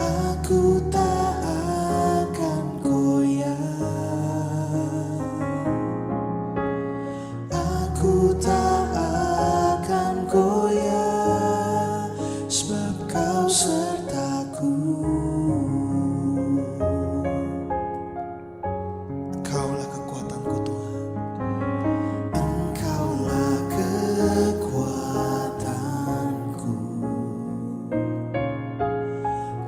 Aku tak akan goyah, aku tak akan goyah, sebab Kau sertaku. Engkaulah kekuatanku Tuhan, Engkaulah kekuatanku,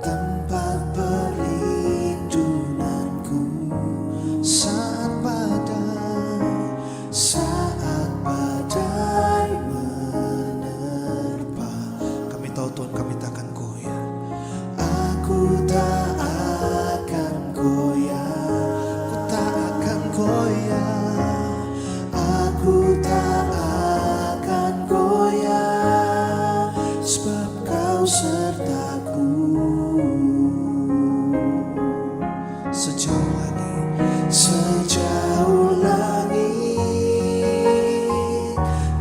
tempat perlindunganku saat badai menerpa. Kami tahu Tuhan, kami tak akan goyah. Aku tak akan goyah, aku tak akan goyah, aku tak akan goyah, sebab Kau sertaku. Sejauh langit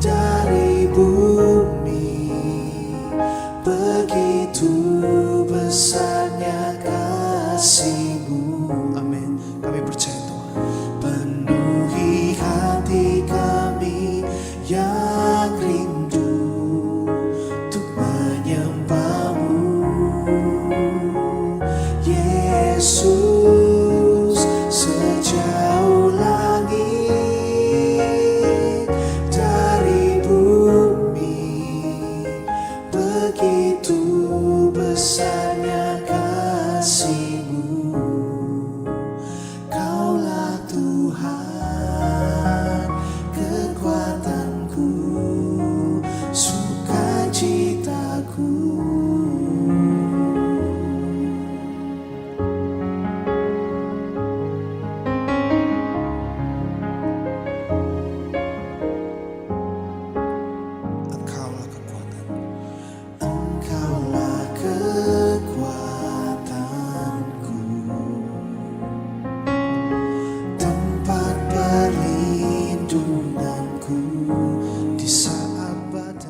dari bumi, begitu besarnya kasih-Mu. Amin. Kami percaya Tuhan. Penuhi hati kami yang rindu untuk menyembah-Mu, Yesus. Sejauh langit dari bumi, begitu besarnya kasih-Mu. Kaulah Tuhan, kekuatanku, sukacitaku. Engkaulah kekuatanku, Engkaulah kekuatanku, tempat perlindunganku di saat badai.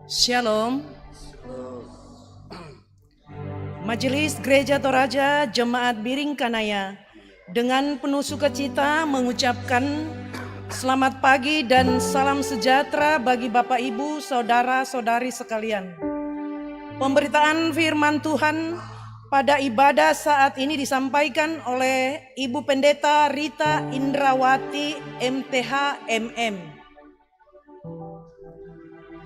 Shalom. Majelis Gereja Toraja Jemaat Biring Kanaya dengan penuh sukacita mengucapkan selamat pagi dan salam sejahtera bagi Bapak Ibu, Saudara-saudari sekalian. Pemberitaan firman Tuhan pada ibadah saat ini disampaikan oleh Ibu Pendeta Rita Indrawati MTH MM.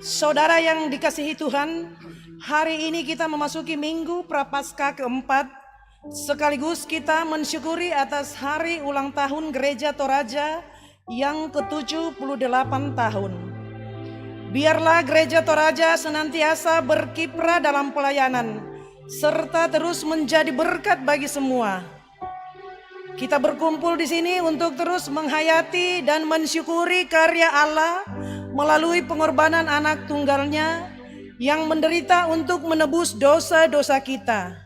Saudara yang dikasihi Tuhan, hari ini kita memasuki Minggu Prapaskah keempat, sekaligus kita mensyukuri atas hari ulang tahun Gereja Toraja yang ke-78 tahun. Biarlah Gereja Toraja senantiasa berkiprah dalam pelayanan, serta terus menjadi berkat bagi semua. Kita berkumpul di sini untuk terus menghayati dan mensyukuri karya Allah melalui pengorbanan anak tunggalnya yang menderita untuk menebus dosa-dosa kita.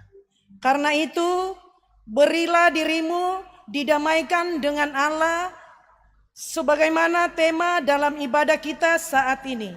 Karena itu, berilah dirimu didamaikan dengan Allah sebagaimana tema dalam ibadah kita saat ini.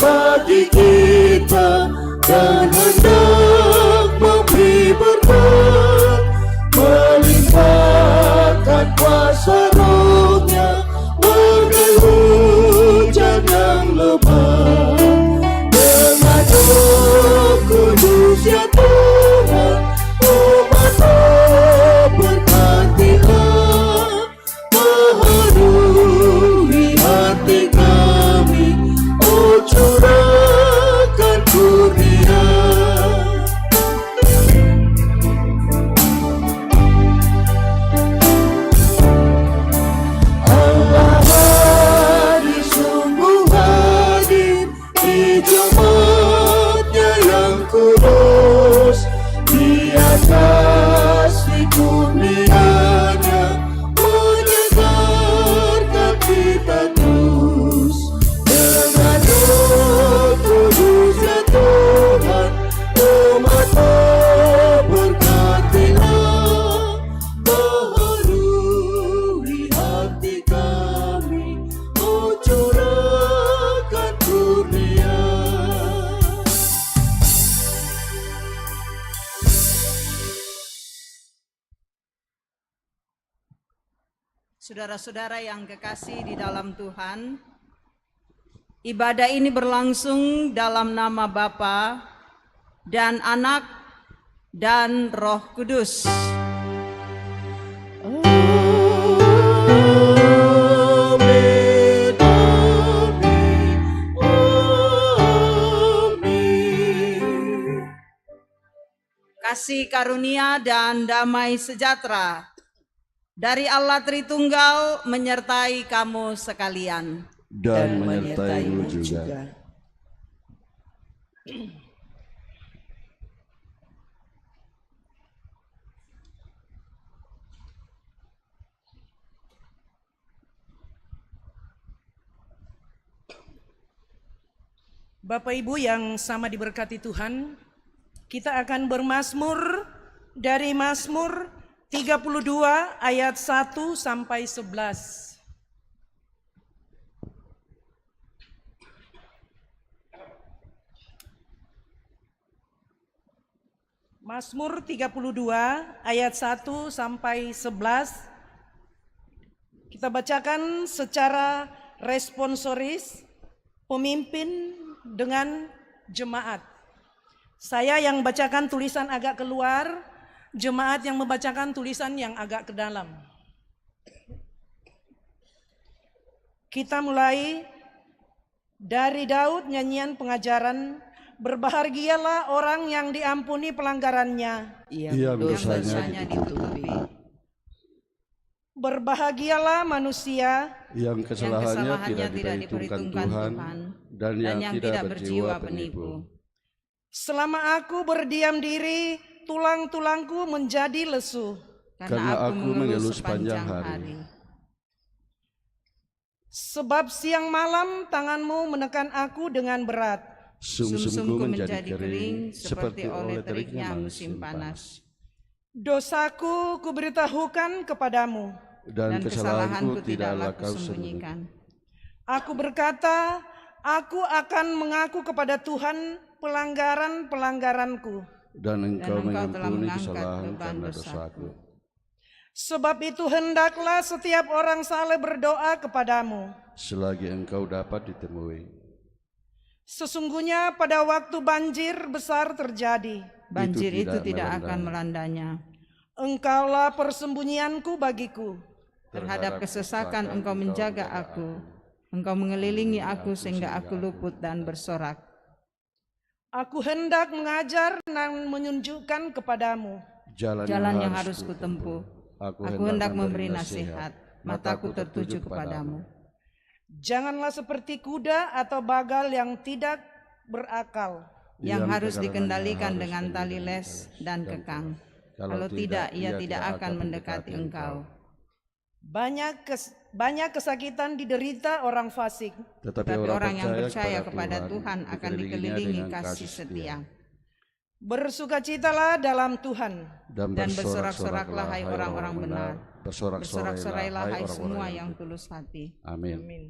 Bagi kita dan hendak memberi berkat, melimpahkan kuasa Roh-Nya bagai hujan yang lebat. Dengan Roh Kudus ya Tuhan, umat-Mu berkatilah, memenuhi hati kami, curahkan kurnia. Allah hadir, sungguh hadir di jemaat-Nya yang kudus, di atas kurnia-Nya menyegarkan kita terus. Saudara-saudara yang kekasih di dalam Tuhan, ibadah ini berlangsung dalam nama Bapa dan Anak dan Roh Kudus. Amin, amin, amin. Kasih karunia dan damai sejahtera dari Allah Tritunggal menyertai kamu sekalian. Dan menyertai-Mu juga. Bapak Ibu yang sama diberkati Tuhan, kita akan bermazmur dari Mazmur 32 ayat 1 sampai 11. Mazmur 32 ayat 1 sampai 11. Kita bacakan secara responsoris, pemimpin dengan jemaat. Saya yang bacakan tulisan agak keluar, jemaat yang membacakan tulisan yang agak ke dalam. Kita mulai dari Daud, nyanyian pengajaran. Berbahagialah orang yang diampuni pelanggarannya, Yang dosanya ditutupi. Berbahagialah manusia Yang kesalahannya tidak diperhitungkan Tuhan, dan yang tidak berjiwa penipu. Selama aku berdiam diri, tulang-tulangku menjadi lesu. Karena aku mengeluh sepanjang hari. Sebab siang malam tanganmu menekan aku dengan berat. Sumsumku menjadi kering seperti oleh teriknya musim panas. Dosaku kuberitahukan kepadamu, Dan kesalahanku tidaklah kau sembunyikan. Aku berkata, aku akan mengaku kepada Tuhan pelanggaran-pelanggaranku. Dan engkau telah mengampuni mengangkat kesalahan beban karena dosaku. dosaku. Sebab itu hendaklah setiap orang saleh berdoa kepadamu. selagi engkau dapat ditemui. Sesungguhnya pada waktu banjir besar terjadi, Banjir itu tidak melandanya. akan melandanya. Engkaulah persembunyianku bagiku. Terhadap kesesakan engkau menjaga aku. Engkau mengelilingi aku sehingga aku luput dan bersorak. Aku hendak mengajar dan menunjukkan kepadamu Jalan yang harus kutempuh. Aku hendak memberi nasihat. Mataku tertuju kepadamu. Janganlah seperti kuda atau bagal yang tidak berakal, Yang harus dikendalikan dengan tali les dan kekang. Kalau tidak, ia tidak akan mendekati engkau. Banyak kesakitan diderita orang fasik, Tetapi Orang yang percaya kepada Tuhan akan dikelilingi dengan kasih setia. bersukacitalah dalam Tuhan. Dan Dan bersorak-soraklah hai orang-orang benar. Bersorak-sorailah hai semua yang tulus hati. Amin. Amin.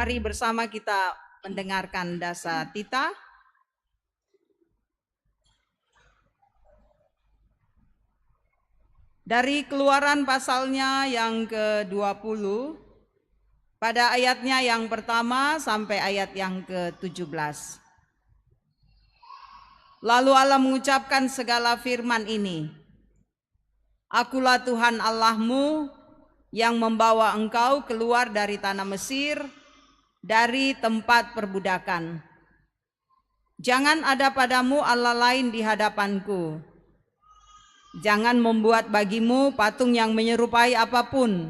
Mari bersama kita mendengarkan Dasa Tita. Dari Keluaran pasalnya yang ke-20, pada ayatnya yang pertama sampai ayat yang ke-17. Lalu Allah mengucapkan segala firman ini. Akulah Tuhan Allahmu yang membawa engkau keluar dari tanah Mesir, dari tempat perbudakan. Jangan ada padamu Allah lain di hadapanku. Jangan membuat bagimu patung yang menyerupai apapun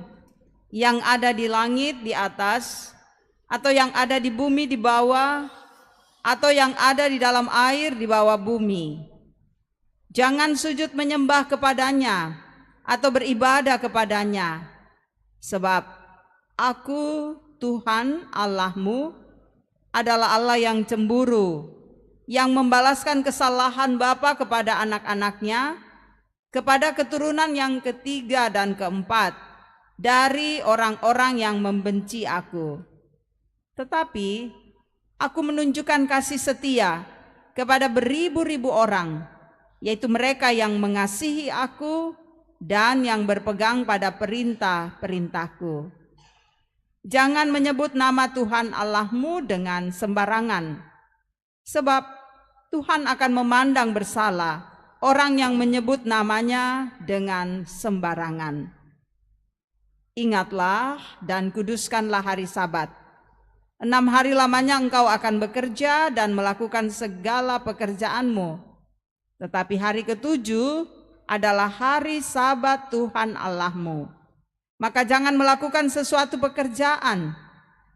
yang ada di langit di atas, atau yang ada di bumi di bawah, atau yang ada di dalam air di bawah bumi. Jangan sujud menyembah kepadanya atau beribadah kepadanya, sebab Aku Tuhan Allahmu adalah Allah yang cemburu, yang membalaskan kesalahan bapa kepada anak-anaknya, kepada keturunan yang ketiga dan keempat dari orang-orang yang membenci aku. Tetapi aku menunjukkan kasih setia kepada beribu-ribu orang, yaitu mereka yang mengasihi aku dan yang berpegang pada perintah-perintahku. Jangan menyebut nama Tuhan Allahmu dengan sembarangan, sebab Tuhan akan memandang bersalah orang yang menyebut namanya dengan sembarangan. Ingatlah dan kuduskanlah hari Sabat. 6 hari lamanya engkau akan bekerja dan melakukan segala pekerjaanmu. Tetapi hari ketujuh adalah hari Sabat Tuhan Allahmu. Maka jangan melakukan sesuatu pekerjaan,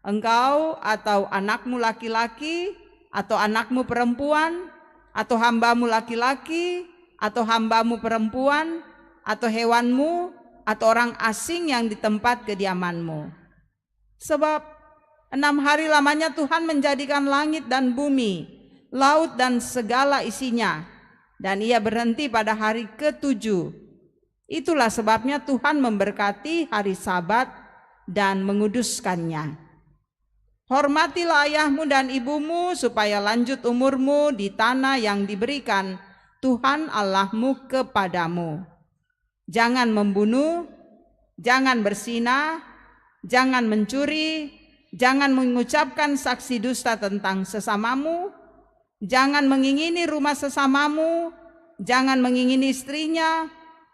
engkau atau anakmu laki-laki, atau anakmu perempuan, atau hambamu laki-laki, atau hambamu perempuan, atau hewanmu, atau orang asing yang di tempat kediamanmu. Sebab 6 hari lamanya Tuhan menjadikan langit dan bumi, laut dan segala isinya, dan ia berhenti pada hari ketujuh. Itulah sebabnya Tuhan memberkati hari Sabat dan menguduskannya. Hormatilah ayahmu dan ibumu supaya lanjut umurmu di tanah yang diberikan Tuhan Allahmu kepadamu. Jangan membunuh, jangan berzinah, jangan mencuri, jangan mengucapkan saksi dusta tentang sesamamu, jangan mengingini rumah sesamamu, jangan mengingini istrinya,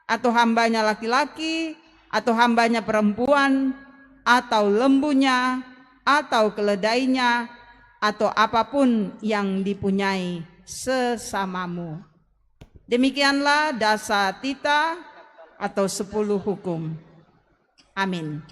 atau hambanya laki-laki, atau hambanya perempuan, atau lembunya, atau keledainya, atau apapun yang dipunyai sesamamu. Demikianlah dasar tita atau 10 hukum. Amin.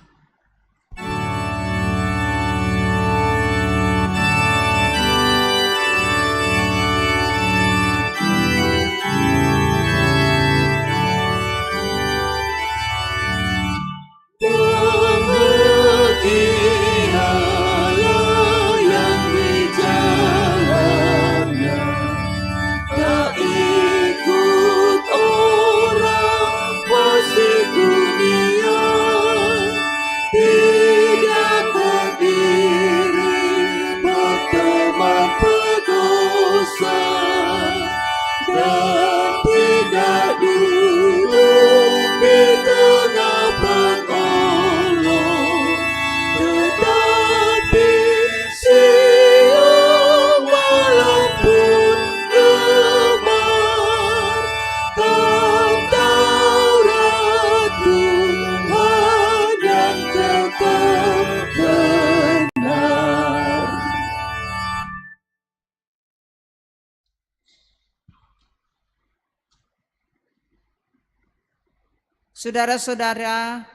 Saudara-saudara,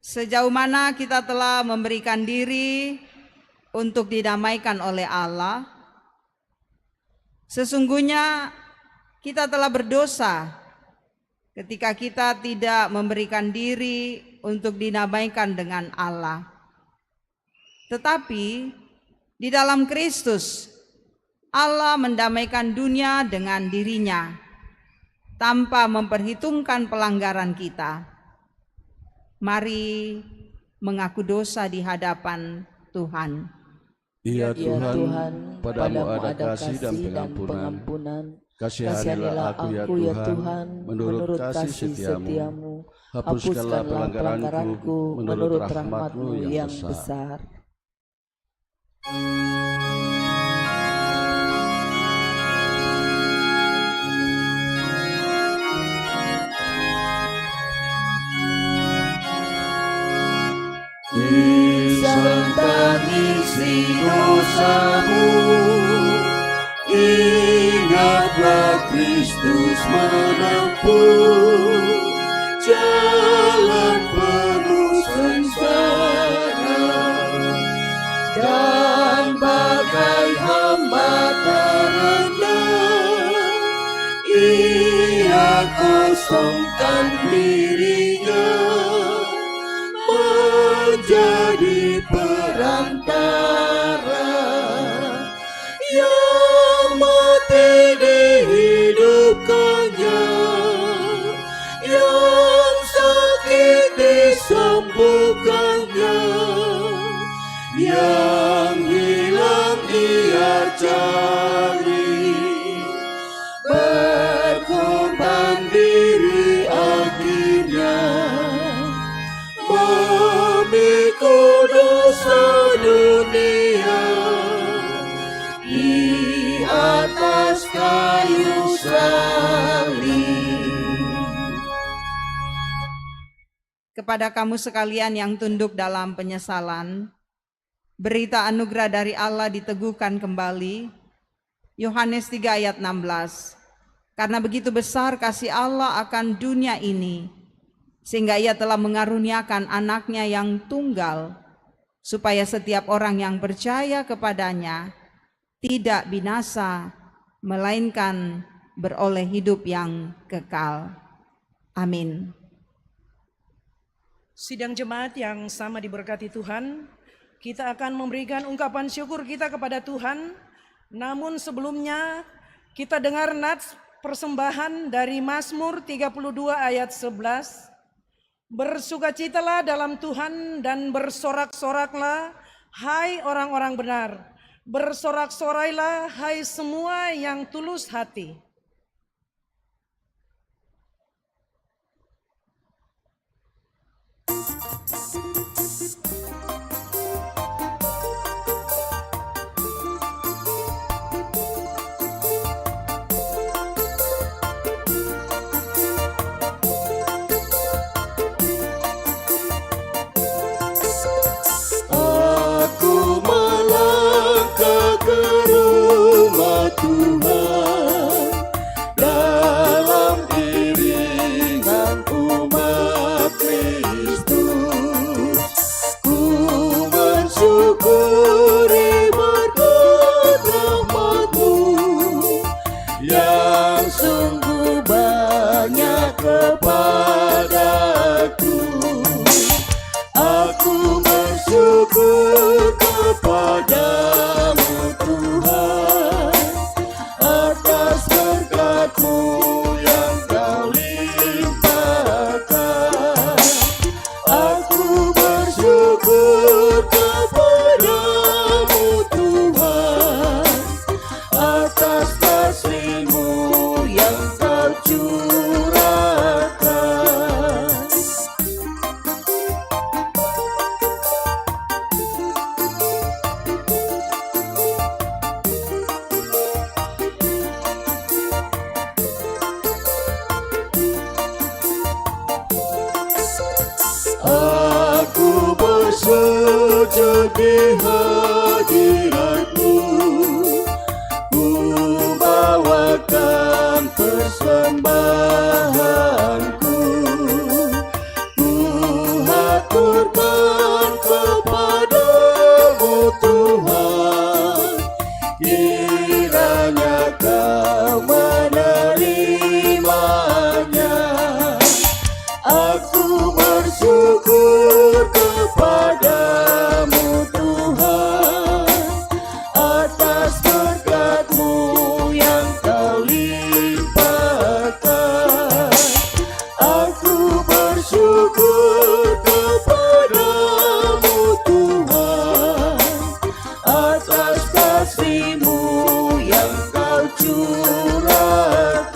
sejauh mana kita telah memberikan diri untuk didamaikan oleh Allah, sesungguhnya kita telah berdosa ketika kita tidak memberikan diri untuk didamaikan dengan Allah. Tetapi di dalam Kristus, Allah mendamaikan dunia dengan dirinya, tanpa memperhitungkan pelanggaran kita. Mari mengaku dosa di hadapan Tuhan. Ya Tuhan, padamu ada kasih dan pengampunan. Kasihanilah aku ya Tuhan, menurut kasih setiamu. Hapuskanlah pelanggaranku menurut rahmat-Mu yang besar. Insan tangisi dosamu, ingatlah Kristus menempuh jalan penuh sengsara, dan bagai hamba terendah, ia kosongkan dirinya menjadi perantara yang di atas kayu salib. Kepada kamu sekalian yang tunduk dalam penyesalan, berita anugerah dari Allah diteguhkan kembali. Yohanes 3 ayat 16. Karena begitu besar kasih Allah akan dunia ini, sehingga Ia telah mengaruniakan anaknya yang tunggal, supaya setiap orang yang percaya kepadanya tidak binasa, melainkan beroleh hidup yang kekal. Amin. Sidang jemaat yang sama diberkati Tuhan, kita akan memberikan ungkapan syukur kita kepada Tuhan. Namun sebelumnya kita dengar nats persembahan dari Mazmur 32 ayat 11. Bersukacitalah dalam Tuhan dan bersorak-soraklah, hai orang-orang benar. Bersorak-sorailah, hai semua yang tulus hati. Aku melangkah ke rumah Tuhan dalam iringan umat Kristus. Ku mensyukuri berkat rahmat-Mu yang sungguh banyak kepadaku. Aku bersyukur kepadamu Tuhan atas berkat-Mu yang Kau limpahkan. Aku bersyukur kepadamu Tuhan atas kasih-Mu yang Kau curahkan. Aku bersujud di hadirat-Mu, ku bawakan persembahanku, ku haturkan kepadamu Tuhan, kiranya Kau menerimanya. Aku bersyukur kepadamu Tuhan atas berkat-Mu yang Kau limpahkan. Aku bersyukur kepadamu Tuhan atas kasih-Mu yang Kau curahkan.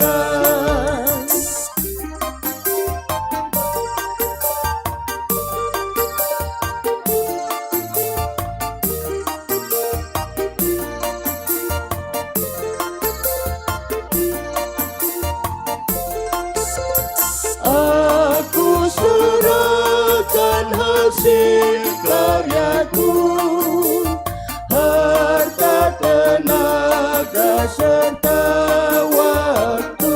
Aku serahkan hasil karyaku, harta, tenaga, serta waktu.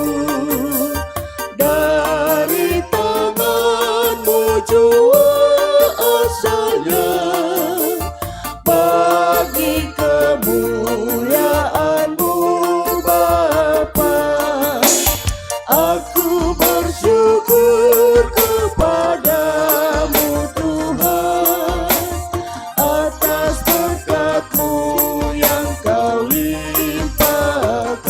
Dari tangan-Mu jua asalnya, bagi kemuliaan-Mu Bapa. Aku bersyukur kepadamu Tuhan atas berkat-Mu yang Kau limpahkan.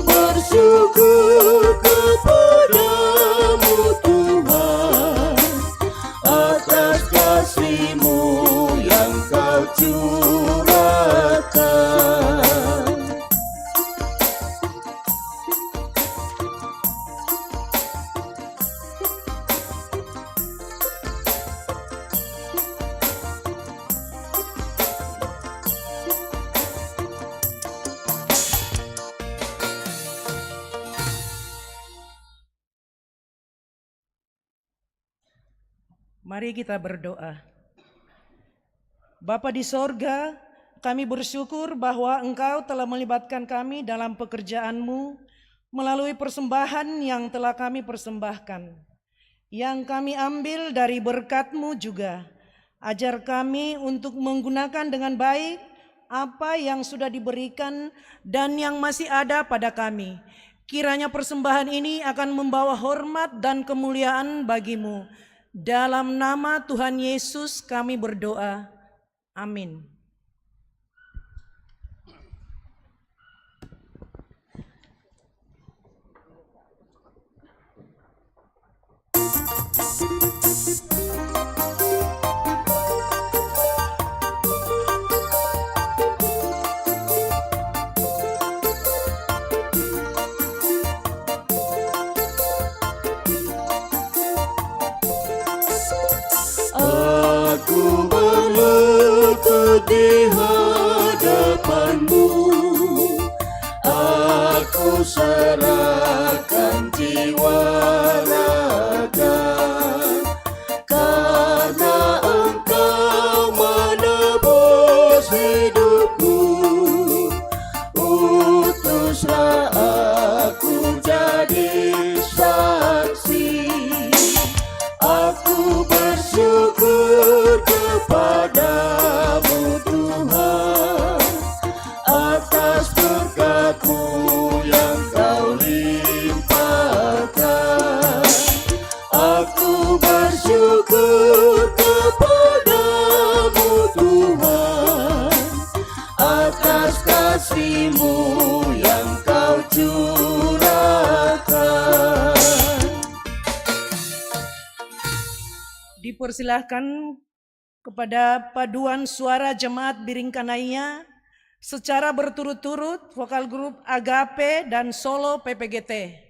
bersyukur kepadamu Tuhan atas kasih-Mu yang Kau curahkan. Mari kita berdoa. Bapa di sorga, kami bersyukur bahwa Engkau telah melibatkan kami dalam pekerjaan-Mu melalui persembahan yang telah kami persembahkan. Yang kami ambil dari berkat-Mu juga. Ajar kami untuk menggunakan dengan baik apa yang sudah diberikan dan yang masih ada pada kami. Kiranya persembahan ini akan membawa hormat dan kemuliaan bagi-Mu. Dalam nama Tuhan Yesus kami berdoa. Amin. Aku berlutut di hadapan-Mu, aku serahkan jiwa raga, karena Engkau menebus hidupku. Utuslah aku jadi saksi. Aku bersyukur kepadamu Tuhan atas berkat-Mu yang Kau limpahkan. Aku bersyukur kepadamu Tuhan atas kasih-Mu yang Kau curahkan. Dipersilahkan kepada paduan suara Jemaat Biring Kanaya secara berturut-turut vokal grup Agape dan solo PPGT.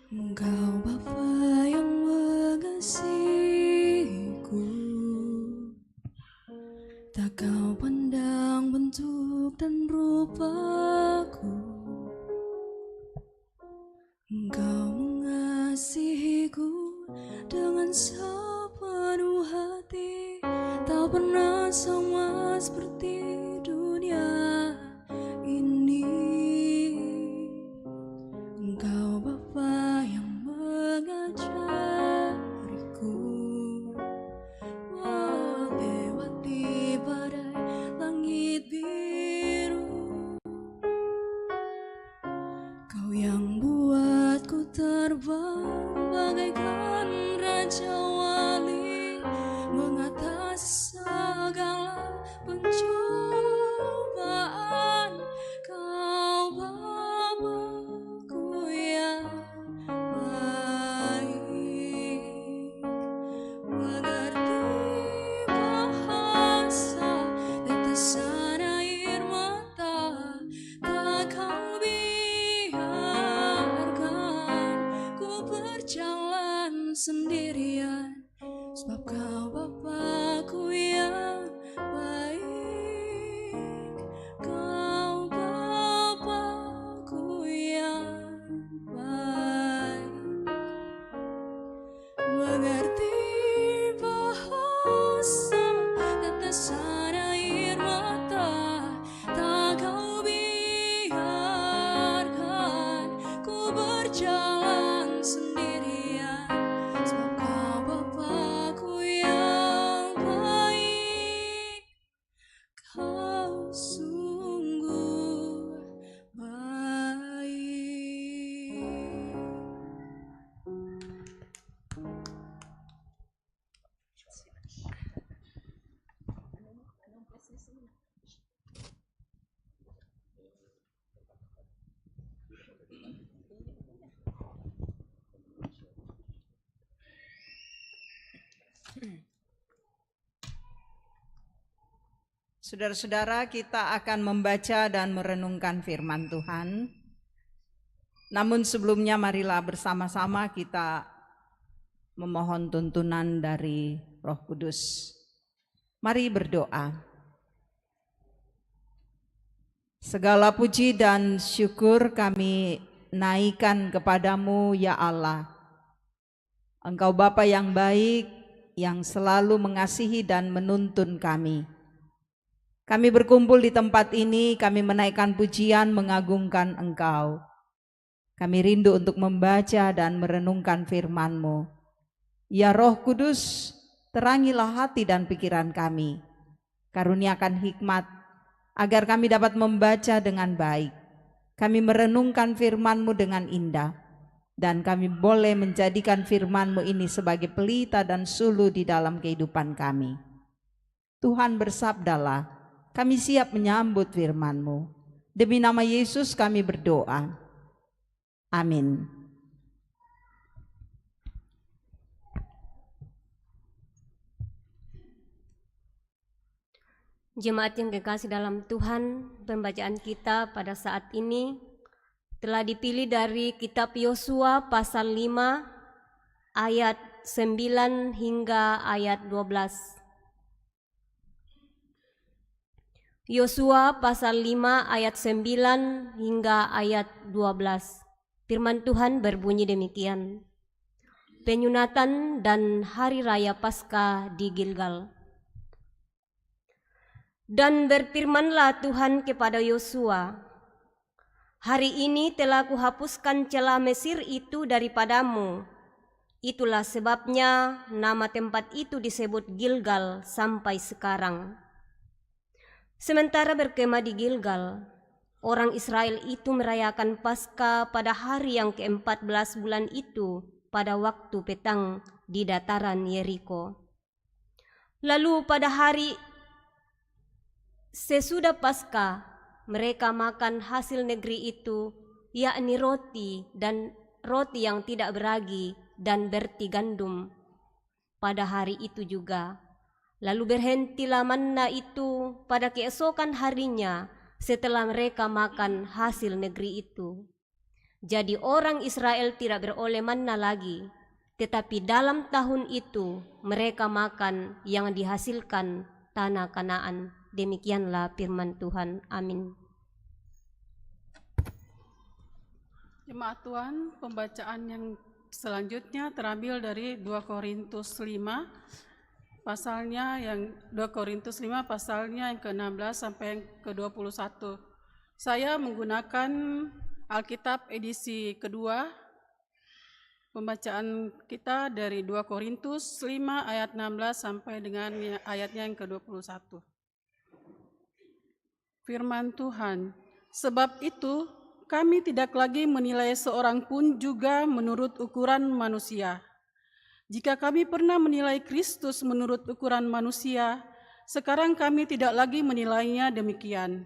Engkau Bapa yang mengasihiku, tak kau pandang bentuk dan rupaku. Engkau mengasihiku dengan sepenuh hati, tak pernah sama seperti dunia ini. Engkau Bapa yang mengajariku melewati badai langit biru. Kau yang buatku terbang bagaikan raja wali, mengatasi segala pencobaan. Kau Bapa yang baik, mengerti bahasa tetesan air mata, tak kau biarkan ku berjalan sendirian, sebab kau Bapakku yang baik. Kau Bapakku yang baik, mengerti bahasa tetesan air mata, tak kau biarkan ku berjalan sendirian, sebab kau Bapakku yang baik. Kau sungguh baik. Saudara-saudara, kita akan membaca dan merenungkan firman Tuhan. Namun sebelumnya marilah bersama-sama kita memohon tuntunan dari Roh Kudus. Mari berdoa. Segala puji dan syukur kami naikkan kepadamu ya Allah. Engkau Bapa yang baik, yang selalu mengasihi dan menuntun kami. Kami berkumpul di tempat ini, kami menaikkan pujian mengagungkan Engkau. Kami rindu untuk membaca dan merenungkan firman-Mu. Ya Roh Kudus, terangilah hati dan pikiran kami. Karuniakan hikmat, agar kami dapat membaca dengan baik. Kami merenungkan firman-Mu dengan indah. Dan kami boleh menjadikan firman-Mu ini sebagai pelita dan sulu di dalam kehidupan kami. Tuhan bersabdalah, kami siap menyambut firman-Mu. Demi nama Yesus kami berdoa. Amin. Jemaat yang kekasih dalam Tuhan, pembacaan kita pada saat ini telah dipilih dari kitab Yosua pasal 5 ayat 9 hingga ayat 12. Yosua pasal 5 ayat 9 hingga ayat 12. Firman Tuhan berbunyi demikian. Penyunatan dan hari raya Paskah di Gilgal. Dan berfirmanlah Tuhan kepada Yosua, hari ini telah kuhapuskan celah Mesir itu daripadamu. Itulah sebabnya nama tempat itu disebut Gilgal sampai sekarang. Sementara berkemah di Gilgal, orang Israel itu merayakan Paskah pada hari yang ke-14 bulan itu pada waktu petang di dataran Yeriko. Lalu pada hari sesudah Paskah, mereka makan hasil negeri itu, yakni roti yang tidak beragi dan berti gandum. Pada hari itu juga, lalu berhentilah manna itu pada keesokan harinya setelah mereka makan hasil negeri itu. Jadi orang Israel tidak beroleh manna lagi, tetapi dalam tahun itu mereka makan yang dihasilkan tanah Kanaan. Demikianlah firman Tuhan. Amin. Jemaat Tuhan, pembacaan yang selanjutnya terambil dari 2 Korintus 5 pasalnya yang 2 Korintus 5 pasalnya yang ke-16 sampai yang ke-21. Saya menggunakan Alkitab edisi kedua. Pembacaan kita dari 2 Korintus 5 ayat 16 sampai dengan ayatnya yang ke-21. Firman Tuhan, sebab itu kami tidak lagi menilai seorang pun juga menurut ukuran manusia. Jika kami pernah menilai Kristus menurut ukuran manusia, sekarang kami tidak lagi menilainya demikian.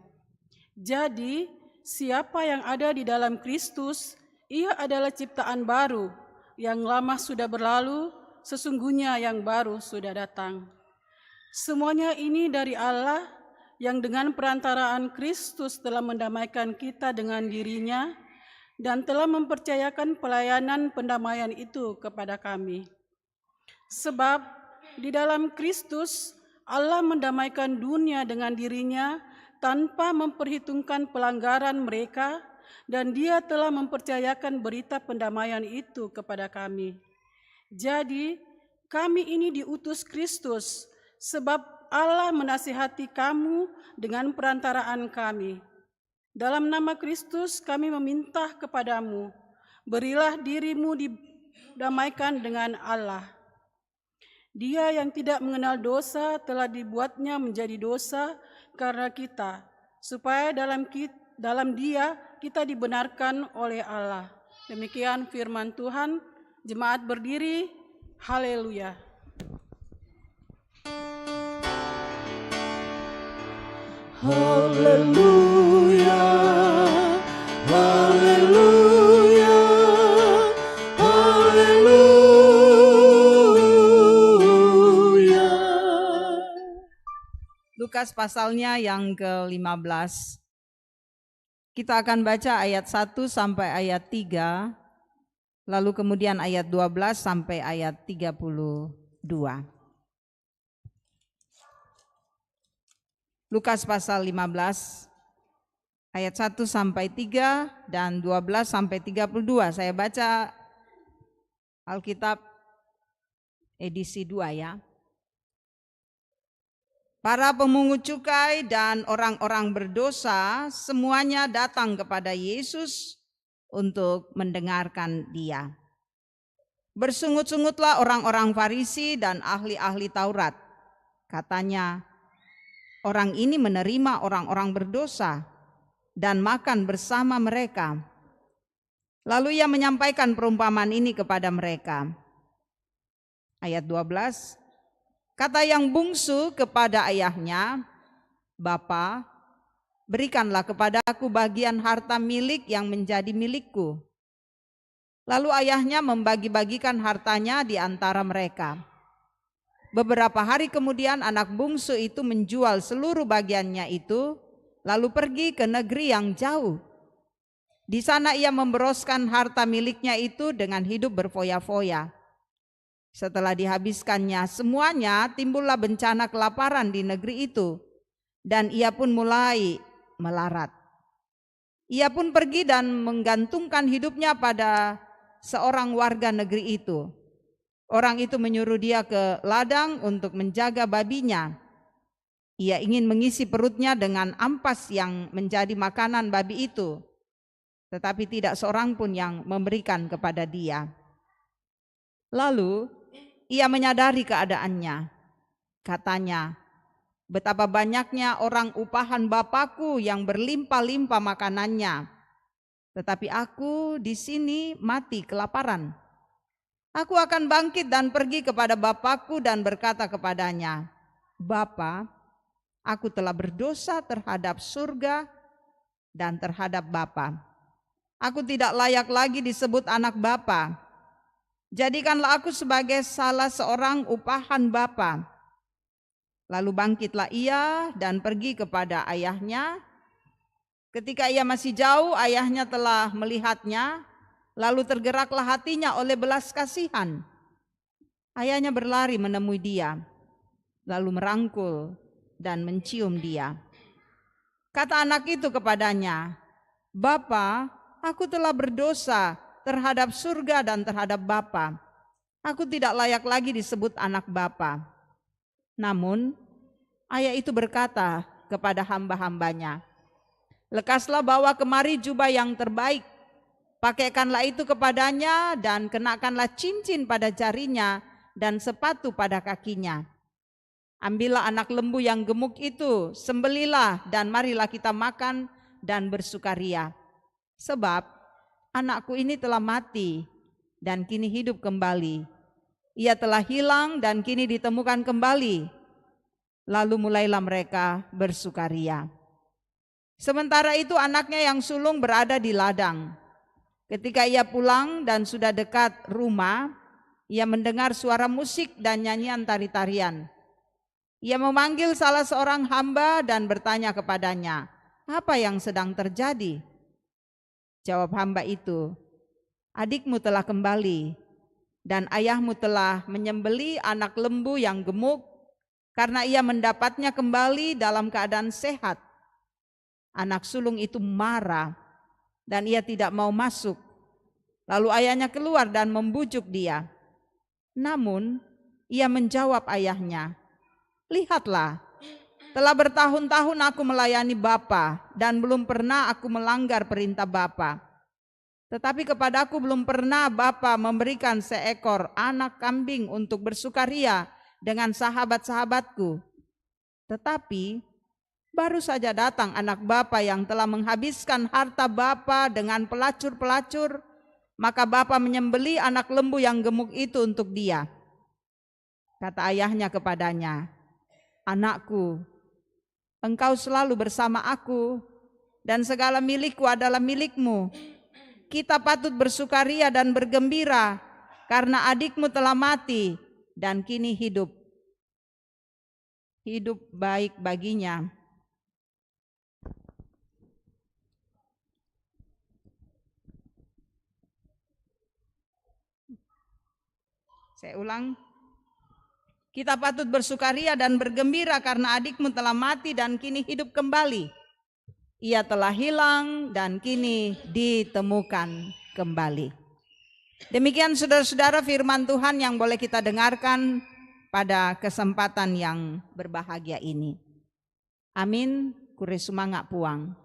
Jadi, siapa yang ada di dalam Kristus, ia adalah ciptaan baru. Yang lama sudah berlalu, sesungguhnya yang baru sudah datang. Semuanya ini dari Allah, yang dengan perantaraan Kristus telah mendamaikan kita dengan dirinya dan telah mempercayakan pelayanan pendamaian itu kepada kami. Sebab di dalam Kristus Allah mendamaikan dunia dengan dirinya tanpa memperhitungkan pelanggaran mereka, dan Dia telah mempercayakan berita pendamaian itu kepada kami. Jadi kami ini diutus Kristus, sebab Allah menasihati kamu dengan perantaraan kami. Dalam nama Kristus kami meminta kepadamu, berilah dirimu didamaikan dengan Allah. Dia yang tidak mengenal dosa telah dibuatnya menjadi dosa karena kita, supaya dalam Dia kita dibenarkan oleh Allah. Demikian firman Tuhan. Jemaat berdiri, haleluya. Haleluya, haleluya, haleluya. Lukas pasalnya yang ke-15. Kita akan baca ayat 1 sampai ayat 3, lalu kemudian ayat 12 sampai ayat 32. Lukas pasal 15 ayat 1 sampai 3 dan 12 sampai 32. Saya baca Alkitab edisi 2 ya. Para pemungut cukai dan orang-orang berdosa semuanya datang kepada Yesus untuk mendengarkan Dia. Bersungut-sungutlah orang-orang Farisi dan ahli-ahli Taurat. Katanya, orang ini menerima orang-orang berdosa dan makan bersama mereka. Lalu ia menyampaikan perumpamaan ini kepada mereka. Ayat 12, kata yang bungsu kepada ayahnya, Bapa, berikanlah kepadaku bagian harta milik yang menjadi milikku. Lalu ayahnya membagi-bagikan hartanya di antara mereka. Beberapa hari kemudian anak bungsu itu menjual seluruh bagiannya itu, lalu pergi ke negeri yang jauh. Di sana ia memberoskan harta miliknya itu dengan hidup berfoya-foya. Setelah dihabiskannya semuanya, timbullah bencana kelaparan di negeri itu, dan ia pun mulai melarat. Ia pun pergi dan menggantungkan hidupnya pada seorang warga negeri itu. Orang itu menyuruh dia ke ladang untuk menjaga babinya. Ia ingin mengisi perutnya dengan ampas yang menjadi makanan babi itu, tetapi tidak seorang pun yang memberikan kepada dia. Lalu ia menyadari keadaannya. Katanya, betapa banyaknya orang upahan Bapakku yang berlimpah-limpah makanannya, tetapi aku di sini mati kelaparan. Aku akan bangkit dan pergi kepada Bapakku dan berkata kepadanya, Bapa, aku telah berdosa terhadap surga dan terhadap Bapa. Aku tidak layak lagi disebut anak Bapa. Jadikanlah aku sebagai salah seorang upahan Bapa. Lalu bangkitlah ia dan pergi kepada ayahnya. Ketika ia masih jauh, ayahnya telah melihatnya, lalu tergeraklah hatinya oleh belas kasihan. Ayahnya berlari menemui dia, lalu merangkul dan mencium dia. Kata anak itu kepadanya, "Bapa, aku telah berdosa terhadap surga dan terhadap Bapa. Aku tidak layak lagi disebut anak Bapa." Namun ayah itu berkata kepada hamba-hambanya, "Lekaslah bawa kemari jubah yang terbaik, pakaikanlah itu kepadanya dan kenakanlah cincin pada jarinya dan sepatu pada kakinya. Ambillah anak lembu yang gemuk itu, sembelilah dan marilah kita makan dan bersukaria. Sebab anakku ini telah mati dan kini hidup kembali. Ia telah hilang dan kini ditemukan kembali." Lalu mulailah mereka bersukaria. Sementara itu anaknya yang sulung berada di ladang. Ketika ia pulang dan sudah dekat rumah, ia mendengar suara musik dan nyanyian tari-tarian. Ia memanggil salah seorang hamba dan bertanya kepadanya, "Apa yang sedang terjadi?" Jawab hamba itu, "Adikmu telah kembali dan ayahmu telah menyembeli anak lembu yang gemuk karena ia mendapatnya kembali dalam keadaan sehat." Anak sulung itu marah dan ia tidak mau masuk. Lalu ayahnya keluar dan membujuk dia. Namun ia menjawab ayahnya, "Lihatlah, telah bertahun-tahun aku melayani Bapa dan belum pernah aku melanggar perintah Bapa. Tetapi kepadaku belum pernah Bapa memberikan seekor anak kambing untuk bersukaria dengan sahabat-sahabatku. Tetapi baru saja datang anak Bapa yang telah menghabiskan harta Bapa dengan pelacur-pelacur, maka Bapa menyembeli anak lembu yang gemuk itu untuk dia." Kata ayahnya kepadanya, "Anakku, engkau selalu bersama aku dan segala milikku adalah milikmu. Kita patut bersukaria dan bergembira karena adikmu telah mati dan kini hidup. Hidup baik baginya." Saya ulang. Kita patut bersukaria dan bergembira karena adikmu telah mati dan kini hidup kembali. Ia telah hilang dan kini ditemukan kembali. Demikian saudara-saudara firman Tuhan yang boleh kita dengarkan pada kesempatan yang berbahagia ini. Amin. Kure sumangak puang.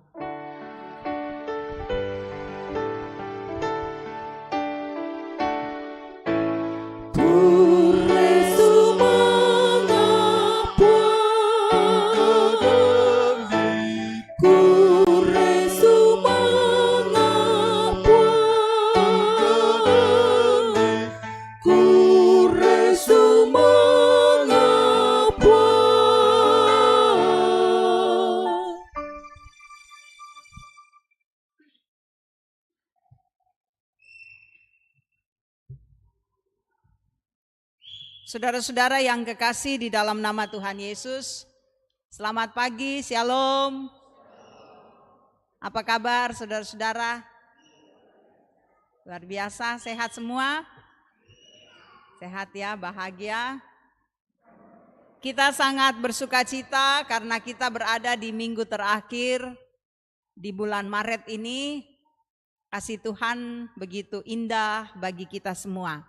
Saudara-saudara yang kekasih di dalam nama Tuhan Yesus, selamat pagi, shalom. Apa kabar saudara-saudara? Luar biasa, sehat semua? Sehat ya, bahagia. Kita sangat bersuka cita karena kita berada di minggu terakhir di bulan Maret ini. Kasih Tuhan begitu indah bagi kita semua.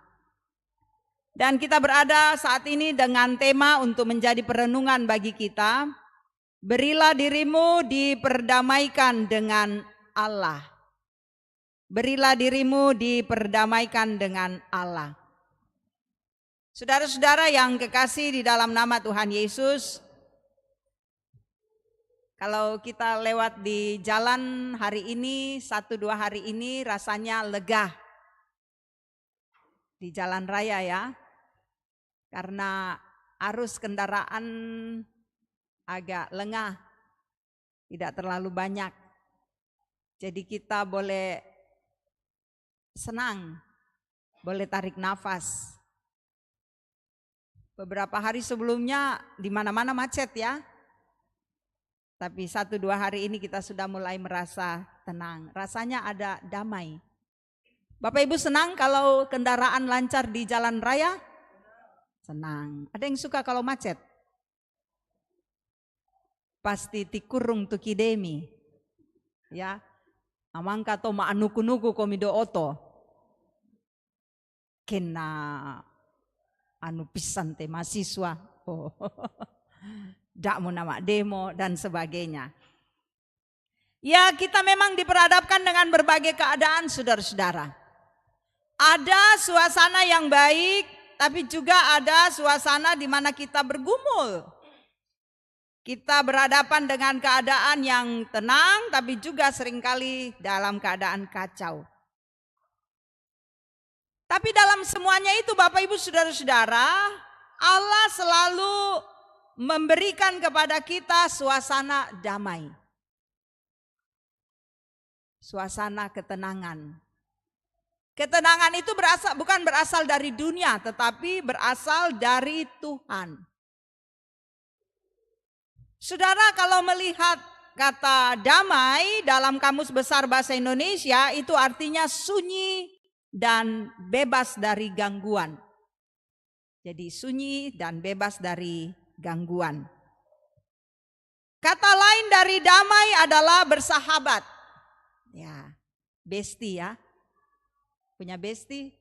Dan kita berada saat ini dengan tema untuk menjadi perenungan bagi kita. Berilah dirimu diperdamaikan dengan Allah. Berilah dirimu diperdamaikan dengan Allah. Saudara-saudara yang kekasih di dalam nama Tuhan Yesus, kalau kita lewat di jalan hari ini, 1-2 hari ini rasanya lega. Di jalan raya ya. Karena arus kendaraan agak lengah, tidak terlalu banyak. Jadi kita boleh senang, boleh tarik nafas. Beberapa hari sebelumnya di mana-mana macet ya. Tapi 1-2 hari ini kita sudah mulai merasa tenang. Rasanya ada damai. Bapak Ibu senang kalau kendaraan lancar di jalan raya? Senang. Ada yang suka kalau macet? Pasti tikurung tukidemi. Ya. Amangka to maanuku-nuku komido oto. Kena anu pisan te mahasiswa. Oh. Dak mau nama demo dan sebagainya. Ya, kita memang diperhadapkan dengan berbagai keadaan, saudara-saudara. Ada suasana yang baik, tapi juga ada suasana di mana kita bergumul. Kita berhadapan dengan keadaan yang tenang, tapi juga seringkali dalam keadaan kacau. Tapi dalam semuanya itu Bapak Ibu Saudara-saudara, Allah selalu memberikan kepada kita suasana damai. Suasana ketenangan. Ketenangan itu bukan berasal dari dunia, tetapi berasal dari Tuhan. Saudara, kalau melihat kata damai dalam Kamus Besar Bahasa Indonesia, itu artinya sunyi dan bebas dari gangguan. Jadi sunyi dan bebas dari gangguan. Kata lain dari damai adalah bersahabat. Ya, bestie ya. Punya bestie?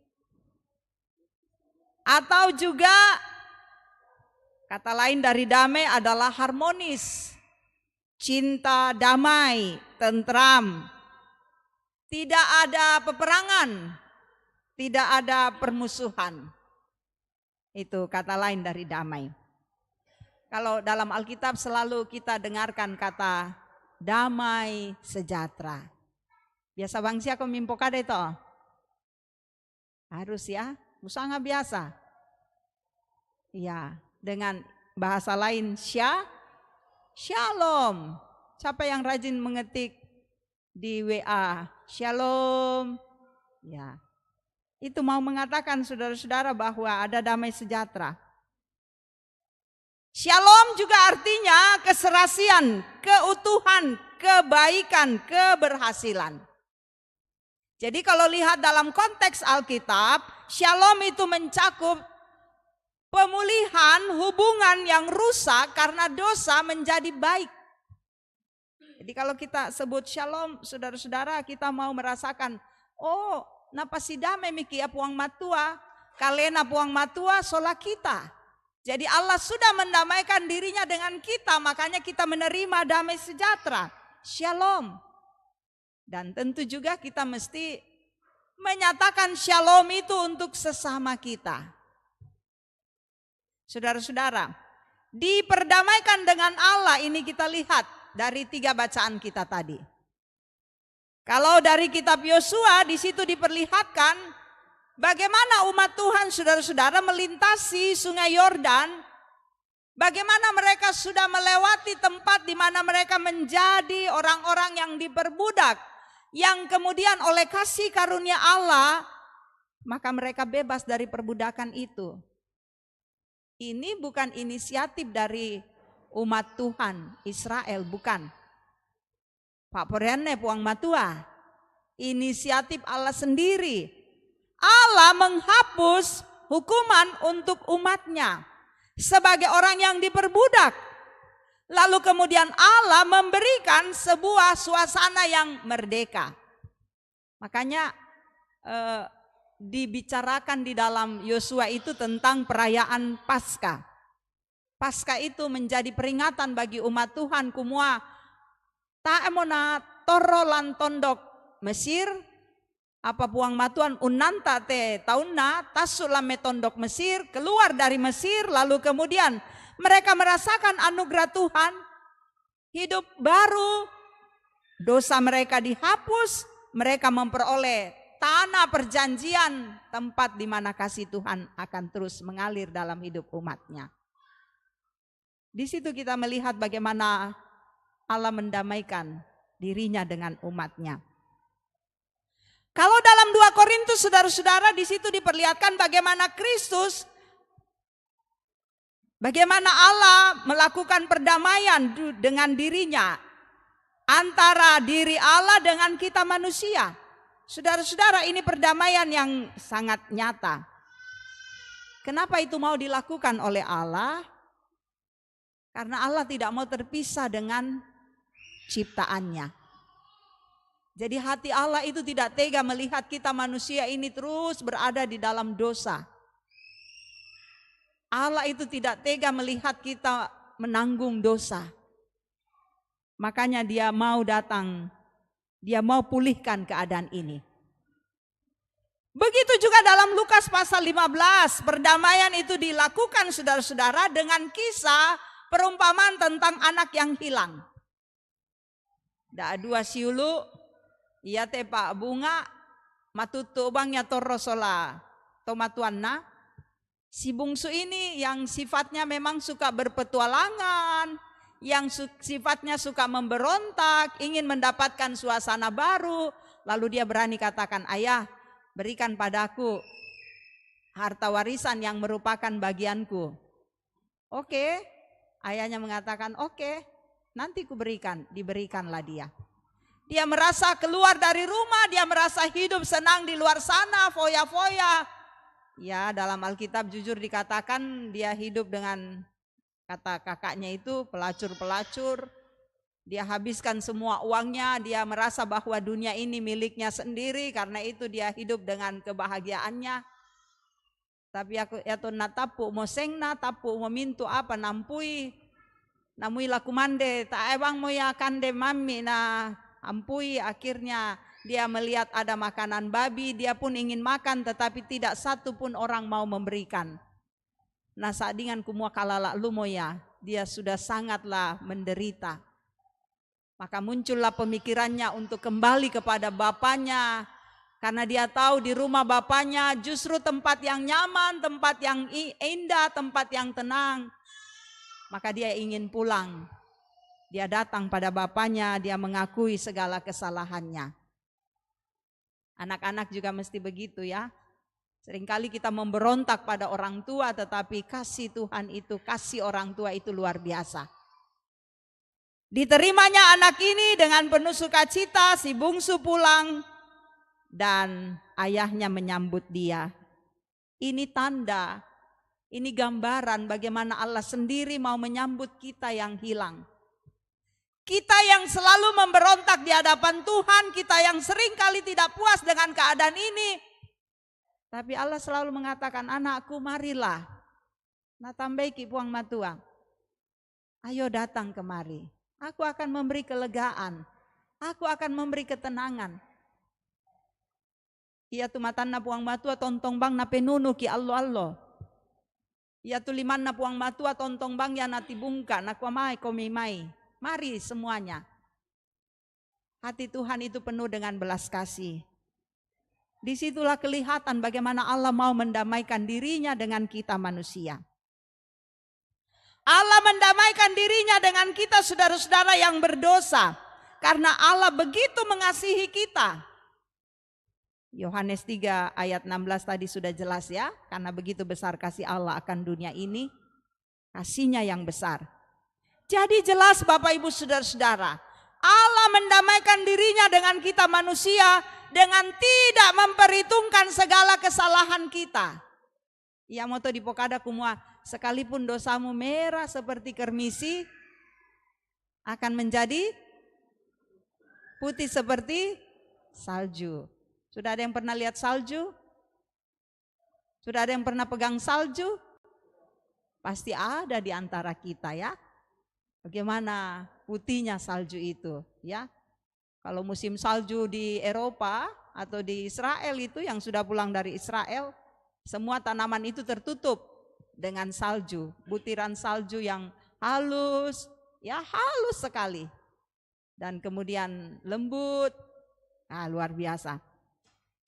Atau juga kata lain dari damai adalah harmonis. Cinta, damai, tentram. Tidak ada peperangan. Tidak ada permusuhan. Itu kata lain dari damai. Kalau dalam Alkitab selalu kita dengarkan kata damai sejahtera. Biasa bangsia ko mimpokada itu. Harus ya, sangat biasa. Iya, dengan bahasa lain shalom. Siapa yang rajin mengetik di WA? Shalom. Ya. Itu mau mengatakan saudara-saudara bahwa ada damai sejahtera. Shalom juga artinya keserasian, keutuhan, kebaikan, keberhasilan. Jadi kalau lihat dalam konteks Alkitab, shalom itu mencakup pemulihan hubungan yang rusak karena dosa menjadi baik. Jadi kalau kita sebut shalom, saudara-saudara, kita mau merasakan, oh, napasidame miki apuang matua, kalena puang matua sola kita. Jadi Allah sudah mendamaikan dirinya dengan kita, makanya kita menerima damai sejahtera. Shalom. Dan tentu juga kita mesti menyatakan shalom itu untuk sesama kita. Saudara-saudara, diperdamaikan dengan Allah ini kita lihat dari 3 bacaan kita tadi. Kalau dari kitab Yosua di situ diperlihatkan bagaimana umat Tuhan saudara-saudara melintasi sungai Yordan, bagaimana mereka sudah melewati tempat di mana mereka menjadi orang-orang yang diperbudak, yang kemudian oleh kasih karunia Allah maka mereka bebas dari perbudakan itu. Ini bukan inisiatif dari umat Tuhan Israel, bukan. Pak Porene puang matua, inisiatif Allah sendiri. Allah menghapus hukuman untuk umatnya sebagai orang yang diperbudak. Lalu kemudian Allah memberikan sebuah suasana yang merdeka. Makanya dibicarakan di dalam Yosua itu tentang perayaan Paskah. Paskah itu menjadi peringatan bagi umat Tuhan kumua taemona torolan tondok Mesir apa puang matuan unanta te taunna tasulame tondok Mesir, keluar dari Mesir, lalu kemudian mereka merasakan anugerah Tuhan, hidup baru, dosa mereka dihapus, mereka memperoleh tanah perjanjian, tempat di mana kasih Tuhan akan terus mengalir dalam hidup umatnya. Di situ kita melihat bagaimana Allah mendamaikan dirinya dengan umatnya. Kalau dalam 2 Korintus saudara-saudara di situ diperlihatkan bagaimana Kristus Bagaimana Allah melakukan perdamaian dengan dirinya, antara diri Allah dengan kita manusia. Saudara-saudara, ini perdamaian yang sangat nyata. Kenapa itu mau dilakukan oleh Allah? Karena Allah tidak mau terpisah dengan ciptaannya. Jadi hati Allah itu tidak tega melihat kita manusia ini terus berada di dalam dosa. Allah itu tidak tega melihat kita menanggung dosa. Makanya dia mau datang, dia mau pulihkan keadaan ini. Begitu juga dalam Lukas pasal 15, perdamaian itu dilakukan saudara-saudara dengan kisah perumpamaan tentang anak yang hilang. Da dua siulu, ia te pak bunga, matutu bangnya torrosola, tomatuanna. Si bungsu ini yang sifatnya memang suka berpetualangan, yang sifatnya suka memberontak, ingin mendapatkan suasana baru. Lalu dia berani katakan, ayah berikan padaku harta warisan yang merupakan bagianku. Oke, ayahnya mengatakan oke, nanti kuberikan, diberikanlah dia. Dia merasa keluar dari rumah, dia merasa hidup senang di luar sana, foya-foya. Ya, dalam Alkitab jujur dikatakan dia hidup dengan, kata kakaknya itu, pelacur-pelacur. Dia habiskan semua uangnya, dia merasa bahwa dunia ini miliknya sendiri, karena itu dia hidup dengan kebahagiaannya. Tapi aku yato natapu mo sengna tapu mo mintu apa nampui lakumande ta ebang mo ya kande mami na ampui. Akhirnya dia melihat ada makanan babi, dia pun ingin makan, tetapi tidak satu pun orang mau memberikan. Nah, saat dengan kumua kalala lumoya, dia sudah sangatlah menderita. Maka muncullah pemikirannya untuk kembali kepada bapaknya, karena dia tahu di rumah bapaknya justru tempat yang nyaman, tempat yang indah, tempat yang tenang. Maka dia ingin pulang. Dia datang pada bapaknya, dia mengakui segala kesalahannya. Anak-anak juga mesti begitu ya. Seringkali kita memberontak pada orang tua, tetapi kasih Tuhan itu, kasih orang tua itu luar biasa. Diterimanya anak ini dengan penuh sukacita, si bungsu pulang dan ayahnya menyambut dia. Ini tanda, ini gambaran bagaimana Allah sendiri mau menyambut kita yang hilang. Kita yang selalu memberontak di hadapan Tuhan, kita yang sering kali tidak puas dengan keadaan ini. Tapi Allah selalu mengatakan, anakku marilah. Nah tambaiki puang matua. Ayo datang kemari. Aku akan memberi kelegaan. Aku akan memberi ketenangan. Ia tu matan na puang matua tontong bang na penunu ki allo. Ia tu liman na puang matua tontong bang ya natibungka na kuamai komimai. Mari semuanya. Hati Tuhan itu penuh dengan belas kasih. Disitulah kelihatan bagaimana Allah mau mendamaikan dirinya dengan kita manusia. Allah mendamaikan dirinya dengan kita saudara-saudara yang berdosa. Karena Allah begitu mengasihi kita. Yohanes 3 ayat 16 tadi sudah jelas ya. Karena begitu besar kasih Allah akan dunia ini. Kasihnya yang besar. Jadi jelas Bapak Ibu saudara-saudara, Allah mendamaikan dirinya dengan kita manusia dengan tidak memperhitungkan segala kesalahan kita. Ya moto di pokada kumua, sekalipun dosamu merah seperti kermisi akan menjadi putih seperti salju. Sudah ada yang pernah lihat salju? Sudah ada yang pernah pegang salju? Pasti ada di antara kita ya. Bagaimana putihnya salju itu ya. Kalau musim salju di Eropa atau di Israel itu yang sudah pulang dari Israel, semua tanaman itu tertutup dengan salju, butiran salju yang halus, ya halus sekali. Dan kemudian lembut, luar biasa.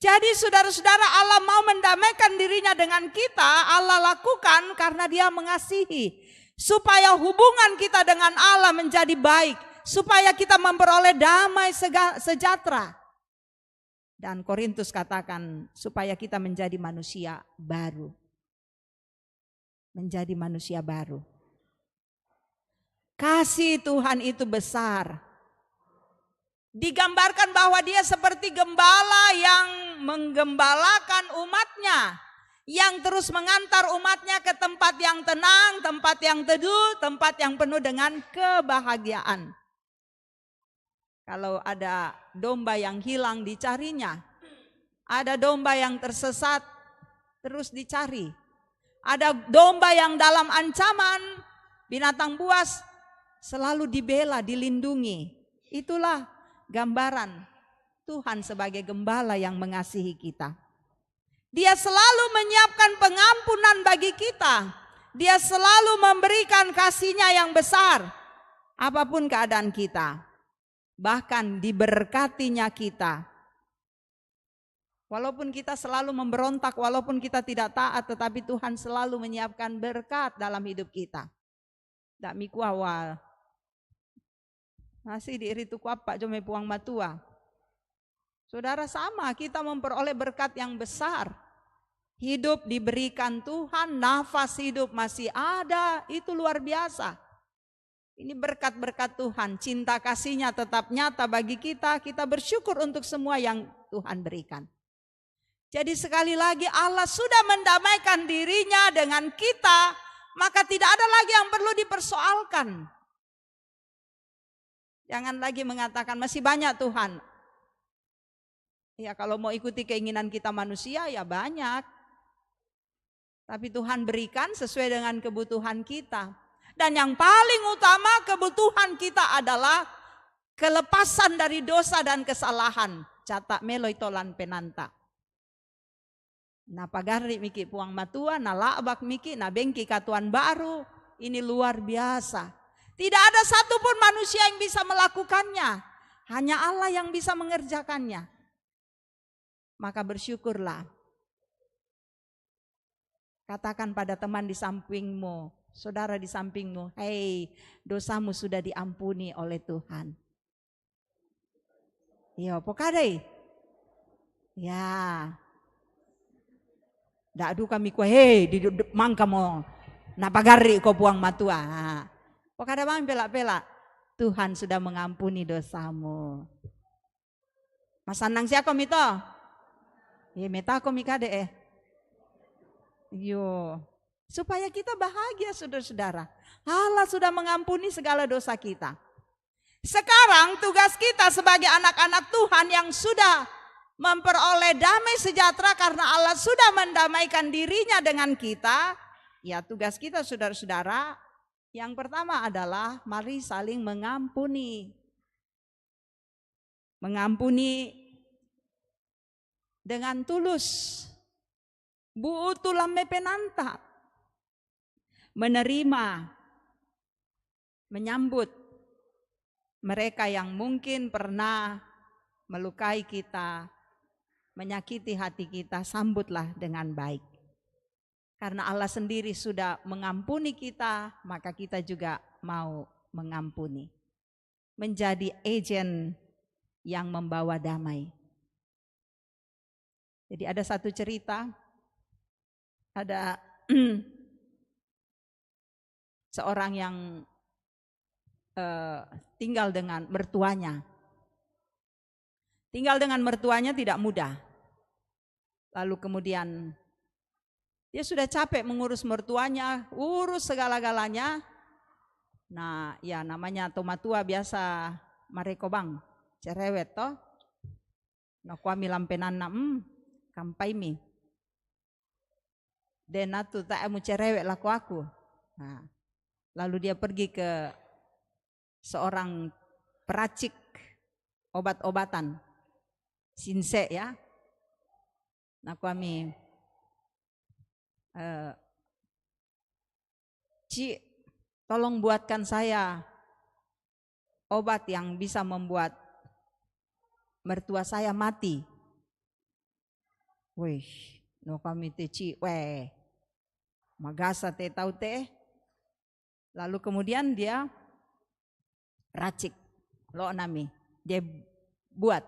Jadi saudara-saudara, Allah mau mendamaikan dirinya dengan kita, Allah lakukan karena dia mengasihi. Supaya hubungan kita dengan Allah menjadi baik. Supaya kita memperoleh damai sejahtera. Dan Korintus katakan supaya kita menjadi manusia baru. Menjadi manusia baru. Kasih Tuhan itu besar. Digambarkan bahwa dia seperti gembala yang menggembalakan umatnya, yang terus mengantar umatnya ke tempat yang tenang, tempat yang teduh, tempat yang penuh dengan kebahagiaan. Kalau ada domba yang hilang dicarinya, ada domba yang tersesat terus dicari, ada domba yang dalam ancaman, binatang buas selalu dibela, dilindungi. Itulah gambaran Tuhan sebagai gembala yang mengasihi kita. Dia selalu menyiapkan pengampunan bagi kita. Dia selalu memberikan kasih-Nya yang besar apapun keadaan kita. Bahkan diberkatinya kita. Walaupun kita selalu memberontak, walaupun kita tidak taat, tetapi Tuhan selalu menyiapkan berkat dalam hidup kita. Tak miku awal. Nasi diiritu kuapa jome puang matua. Saudara, sama kita memperoleh berkat yang besar. Hidup diberikan Tuhan, nafas hidup masih ada, itu luar biasa. Ini berkat-berkat Tuhan, cinta kasih-Nya tetap nyata bagi kita. Kita bersyukur untuk semua yang Tuhan berikan. Jadi sekali lagi Allah sudah mendamaikan dirinya dengan kita, maka tidak ada lagi yang perlu dipersoalkan. Jangan lagi mengatakan masih banyak Tuhan. Ya kalau mau ikuti keinginan kita manusia ya banyak. Tapi Tuhan berikan sesuai dengan kebutuhan kita. Dan yang paling utama kebutuhan kita adalah kelepasan dari dosa dan kesalahan. Catak meloi tolan penanta. Na pagari miki puang matua, na labak miki, na bengki katuan baru. Ini luar biasa. Tidak ada satupun manusia yang bisa melakukannya. Hanya Allah yang bisa mengerjakannya. Maka bersyukurlah. Katakan pada teman di sampingmu, saudara di sampingmu, hei, dosamu sudah diampuni oleh Tuhan. Yo, pokadai. Ya. Dak du kami ku hei di mangka mo. Napagari ko puang matua. Pokada bang pelak-pelak. Tuhan sudah mengampuni dosamu. Masanang siapa mito? Ya meta ko mikade Yo, supaya kita bahagia saudara-saudara. Allah sudah mengampuni segala dosa kita. Sekarang tugas kita sebagai anak-anak Tuhan yang sudah memperoleh damai sejahtera karena Allah sudah mendamaikan dirinya dengan kita. Ya tugas kita saudara-saudara yang pertama adalah mari saling mengampuni. Mengampuni dengan tulus. Buutulam mepenanta. Menerima, menyambut mereka yang mungkin pernah melukai kita, menyakiti hati kita, sambutlah dengan baik. Karena Allah sendiri sudah mengampuni kita, maka kita juga mau mengampuni. Menjadi agen yang membawa damai. Jadi ada satu cerita, ada seorang yang tinggal dengan mertuanya. Tinggal dengan mertuanya tidak mudah. Lalu kemudian dia sudah capek mengurus mertuanya, urus segala-galanya. Nah ya namanya tomatua biasa mareko bang, cerewet toh. Nah kuami lampenana kampai mi. Denatu tak emu cerewet laku aku. Nah, lalu dia pergi ke seorang peracik obat-obatan. Sinse ya. Nah kami Ci, tolong buatkan saya obat yang bisa membuat mertua saya mati. Wih, no kami te Ci, weh. Magasa te tahu te. Lalu kemudian dia racik lo nami. Dia buat.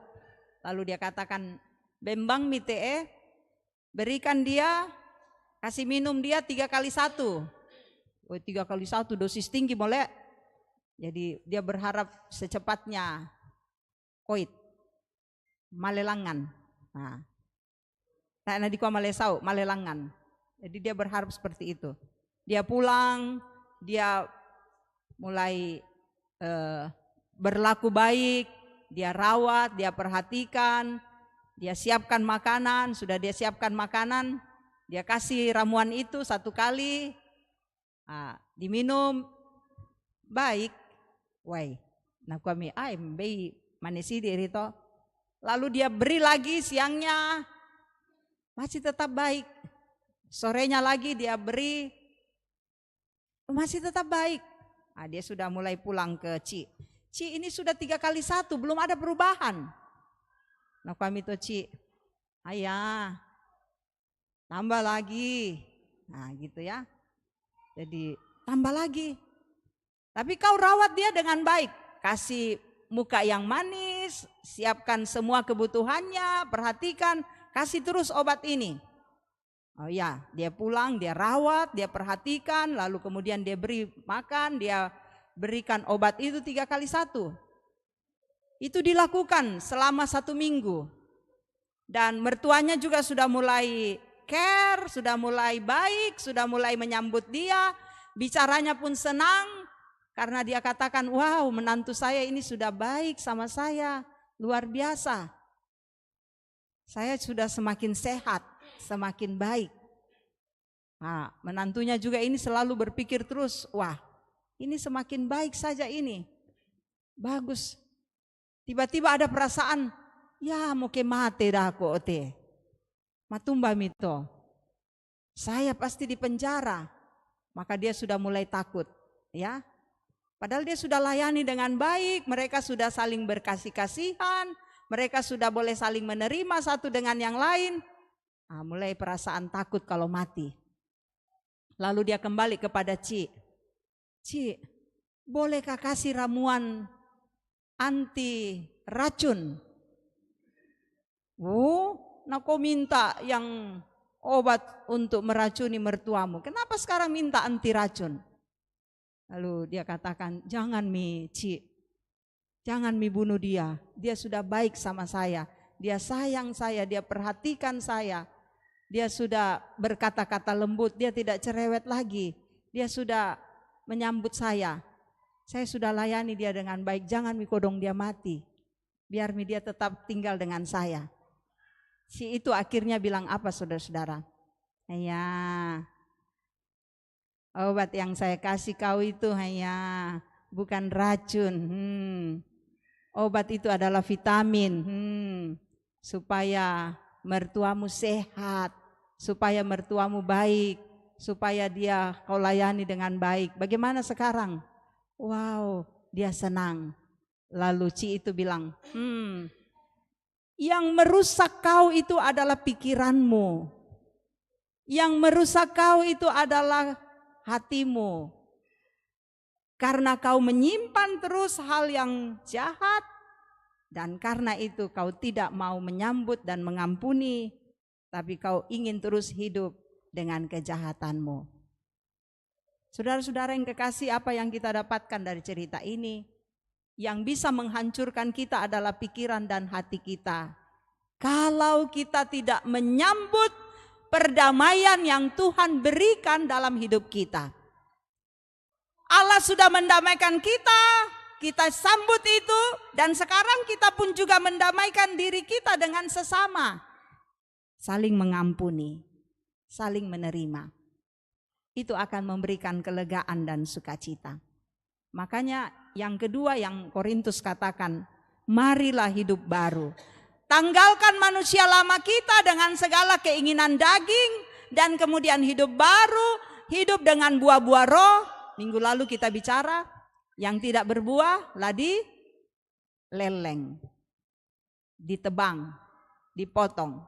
Lalu dia katakan, bembang mi te, berikan dia, kasih minum dia 3 kali 1. Oh 3 kali 1 dosis tinggi boleh. Jadi dia berharap secepatnya koit, malelangan. Nah di malesau, malelangan. Jadi dia berharap seperti itu. Dia pulang, dia mulai berlaku baik, dia rawat, dia perhatikan, dia siapkan makanan, sudah dia siapkan makanan, dia kasih ramuan itu 1 kali, diminum, baik, nah kami mbei manesi diri to. Lalu dia beri lagi siangnya, masih tetap baik, sorenya lagi dia beri, masih tetap baik. Dia sudah mulai pulang ke Ci. Ci ini sudah 3 kali 1, belum ada perubahan. Nah kami tuh Ci, ayah tambah lagi. Nah gitu ya. Jadi tambah lagi. Tapi kau rawat dia dengan baik. Kasih muka yang manis, siapkan semua kebutuhannya, perhatikan, kasih terus obat ini. Oh ya, dia pulang, dia rawat, dia perhatikan, lalu kemudian dia beri makan, dia berikan obat itu 3 kali 1. Itu dilakukan selama 1 minggu. Dan mertuanya juga sudah mulai care, sudah mulai baik, sudah mulai menyambut dia, bicaranya pun senang karena dia katakan, wow, menantu saya ini sudah baik sama saya, luar biasa. Saya sudah semakin sehat, semakin baik. Nah, menantunya juga ini selalu berpikir terus, wah, ini semakin baik saja ini. Bagus. Tiba-tiba ada perasaan, ya mau ke mate dah kok ote. Matumba mito. Saya pasti di penjara. Maka dia sudah mulai takut, ya. Padahal dia sudah layani dengan baik, mereka sudah saling berkasih-kasihan, mereka sudah boleh saling menerima satu dengan yang lain. Mulai perasaan takut kalau mati. Lalu dia kembali kepada Ci. Ci, bolehkah kasih ramuan anti racun? Nah kau minta yang obat untuk meracuni mertuamu. Kenapa sekarang minta anti racun? Lalu dia katakan, jangan mi Ci, jangan mi bunuh dia. Dia sudah baik sama saya, dia sayang saya, dia perhatikan saya. Dia sudah berkata-kata lembut, dia tidak cerewet lagi. Dia sudah menyambut saya. Saya sudah layani dia dengan baik, jangan mi kodong dia mati. Biar mi dia tetap tinggal dengan saya. Si itu akhirnya bilang apa saudara-saudara? Ya, obat yang saya kasih kau itu hanya bukan racun. Obat itu adalah vitamin. Supaya mertuamu sehat, supaya mertuamu baik, supaya dia kau layani dengan baik. Bagaimana sekarang? Wow, dia senang. Lalu Ci itu bilang, yang merusak kau itu adalah pikiranmu. Yang merusak kau itu adalah hatimu. Karena kau menyimpan terus hal yang jahat, dan karena itu kau tidak mau menyambut dan mengampuni, tapi kau ingin terus hidup dengan kejahatanmu. Saudara-saudara yang kekasih, apa yang kita dapatkan dari cerita ini? Yang bisa menghancurkan kita adalah pikiran dan hati kita. Kalau kita tidak menyambut perdamaian yang Tuhan berikan dalam hidup kita. Allah sudah mendamaikan kita, kita sambut itu, dan sekarang kita pun juga mendamaikan diri kita dengan sesama. Saling mengampuni, saling menerima. Itu akan memberikan kelegaan dan sukacita. Makanya yang kedua yang Korintus katakan, marilah hidup baru. Tanggalkan manusia lama kita dengan segala keinginan daging, dan kemudian hidup baru, hidup dengan buah-buah roh. Minggu lalu kita bicara, yang tidak berbuah ladi leleng, ditebang, dipotong.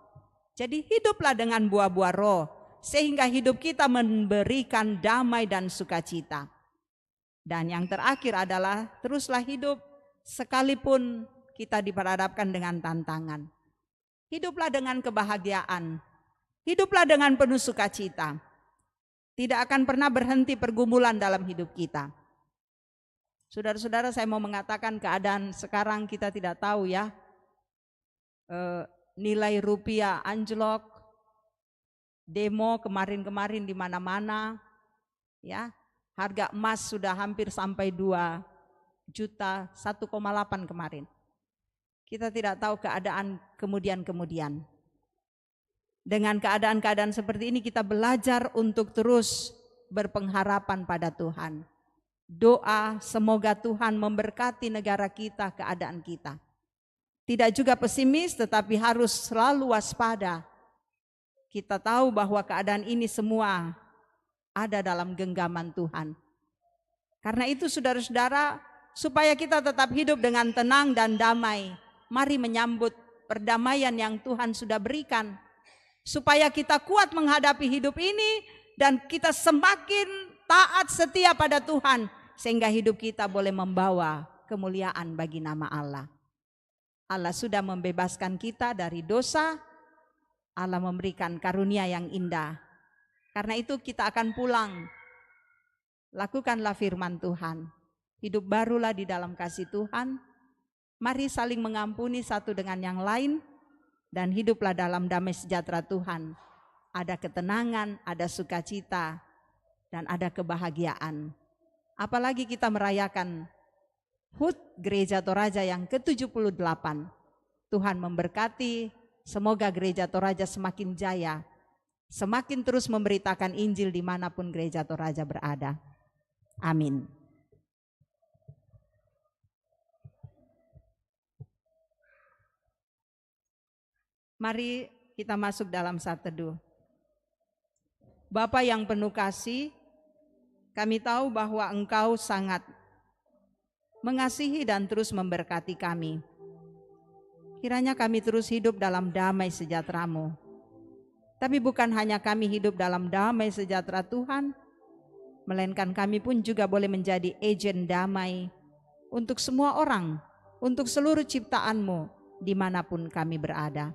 Jadi hiduplah dengan buah-buah roh, sehingga hidup kita memberikan damai dan sukacita. Dan yang terakhir adalah teruslah hidup sekalipun kita diperhadapkan dengan tantangan. Hiduplah dengan kebahagiaan, hiduplah dengan penuh sukacita. Tidak akan pernah berhenti pergumulan dalam hidup kita. Saudara-saudara, saya mau mengatakan keadaan sekarang kita tidak tahu ya. Nilai rupiah anjlok, demo kemarin-kemarin di mana-mana, ya. Harga emas sudah hampir sampai 2 juta, 1,8 kemarin. Kita tidak tahu keadaan kemudian. Dengan keadaan-keadaan seperti ini kita belajar untuk terus berpengharapan pada Tuhan. Doa semoga Tuhan memberkati negara kita, keadaan kita. Tidak juga pesimis, tetapi harus selalu waspada. Kita tahu bahwa keadaan ini semua ada dalam genggaman Tuhan. Karena itu saudara-saudara, supaya kita tetap hidup dengan tenang dan damai, mari menyambut perdamaian yang Tuhan sudah berikan. Supaya kita kuat menghadapi hidup ini dan kita semakin taat setia pada Tuhan, sehingga hidup kita boleh membawa kemuliaan bagi nama Allah. Allah sudah membebaskan kita dari dosa, Allah memberikan karunia yang indah. Karena itu kita akan pulang, lakukanlah firman Tuhan, hidup barulah di dalam kasih Tuhan, mari saling mengampuni satu dengan yang lain, dan hiduplah dalam damai sejahtera Tuhan. Ada ketenangan, ada sukacita, dan ada kebahagiaan. Apalagi kita merayakan HUT Gereja Toraja yang ke-78. Tuhan memberkati, semoga Gereja Toraja semakin jaya, semakin terus memberitakan Injil dimanapun Gereja Toraja berada. Amin. Mari kita masuk dalam saat teduh. Bapa yang penuh kasih, kami tahu bahwa Engkau sangat mengasihi dan terus memberkati kami. Kiranya kami terus hidup dalam damai sejahtera-Mu. Tapi bukan hanya kami hidup dalam damai sejahtera Tuhan, melainkan kami pun juga boleh menjadi agen damai untuk semua orang, untuk seluruh ciptaan-Mu dimanapun kami berada.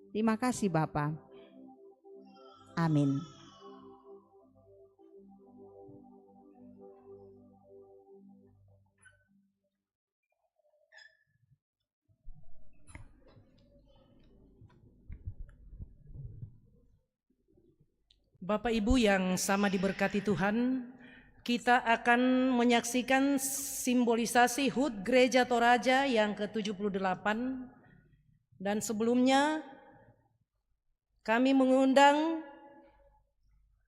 Terima kasih Bapa. Amin. Bapak Ibu yang sama diberkati Tuhan, kita akan menyaksikan simbolisasi HUT Gereja Toraja yang ke-78. Dan sebelumnya kami mengundang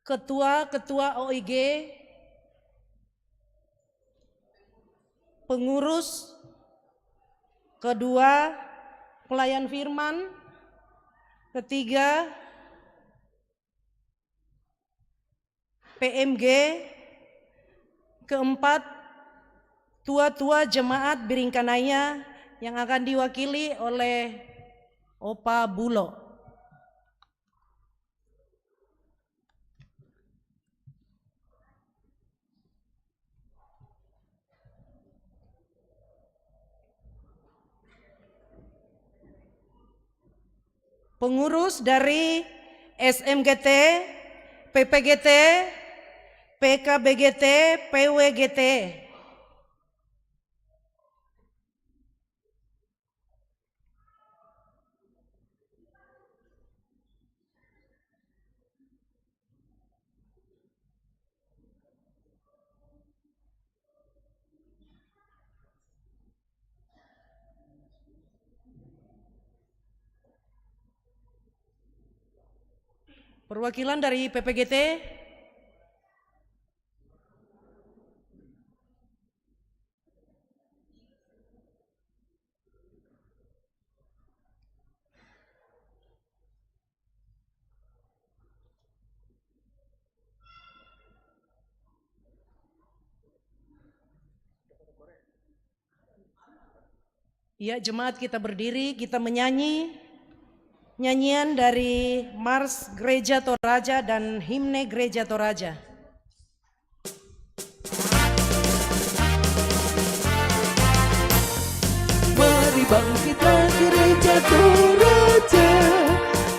ketua-ketua OIG, pengurus, kedua pelayan firman, ketiga PMG, keempat tua-tua jemaat Biringkanaya yang akan diwakili oleh Opa Bulo. Pengurus dari SMGT, PPGT, PKBGT, PWGT. Perwakilan dari PPGT. Ya, jemaat kita berdiri, kita menyanyi nyanyian dari Mars Gereja Toraja dan Himne Gereja Toraja. Mari bangkitlah Gereja Toraja,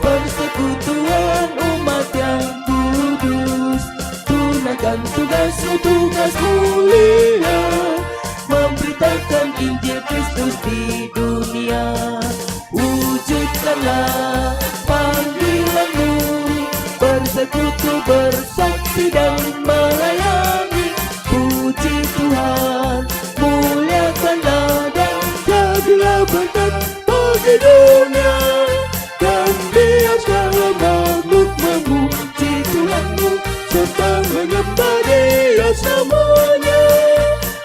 persekutuan umat yang kudus, tunaikan tugas mulia beritakan Injil Kristus di dunia. Wujudkanlah panggilanmu, bersekutu, bersaksi dan melayani. Puji Tuhan, muliakanlah dan jadilah berkat bagi dunia. Dan biarkanlah makhluk memuji Tuhanmu serta menyembah Dia semuanya.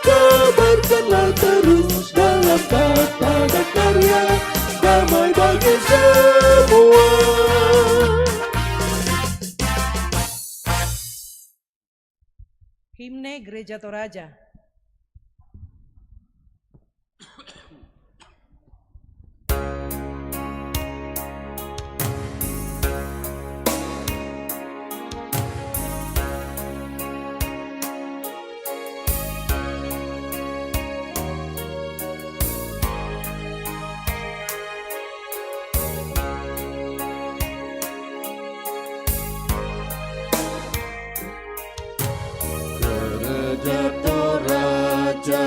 Kabarkanlah terus dalam kata dan karya, damai bagi semua. Himne Gereja Toraja. Gereja Toraja,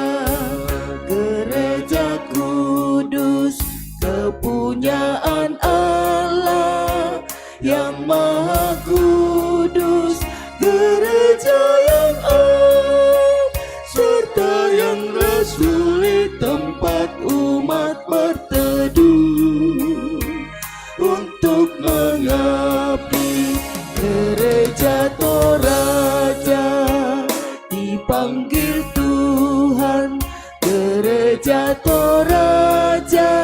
gereja kudus, kepunyaan Allah yang maha kudus, gereja yang am serta yang rasuli, tempat umat berteduh untuk mengabdi. Gereja Toraja dipanggil Tuhan, gereja Toraja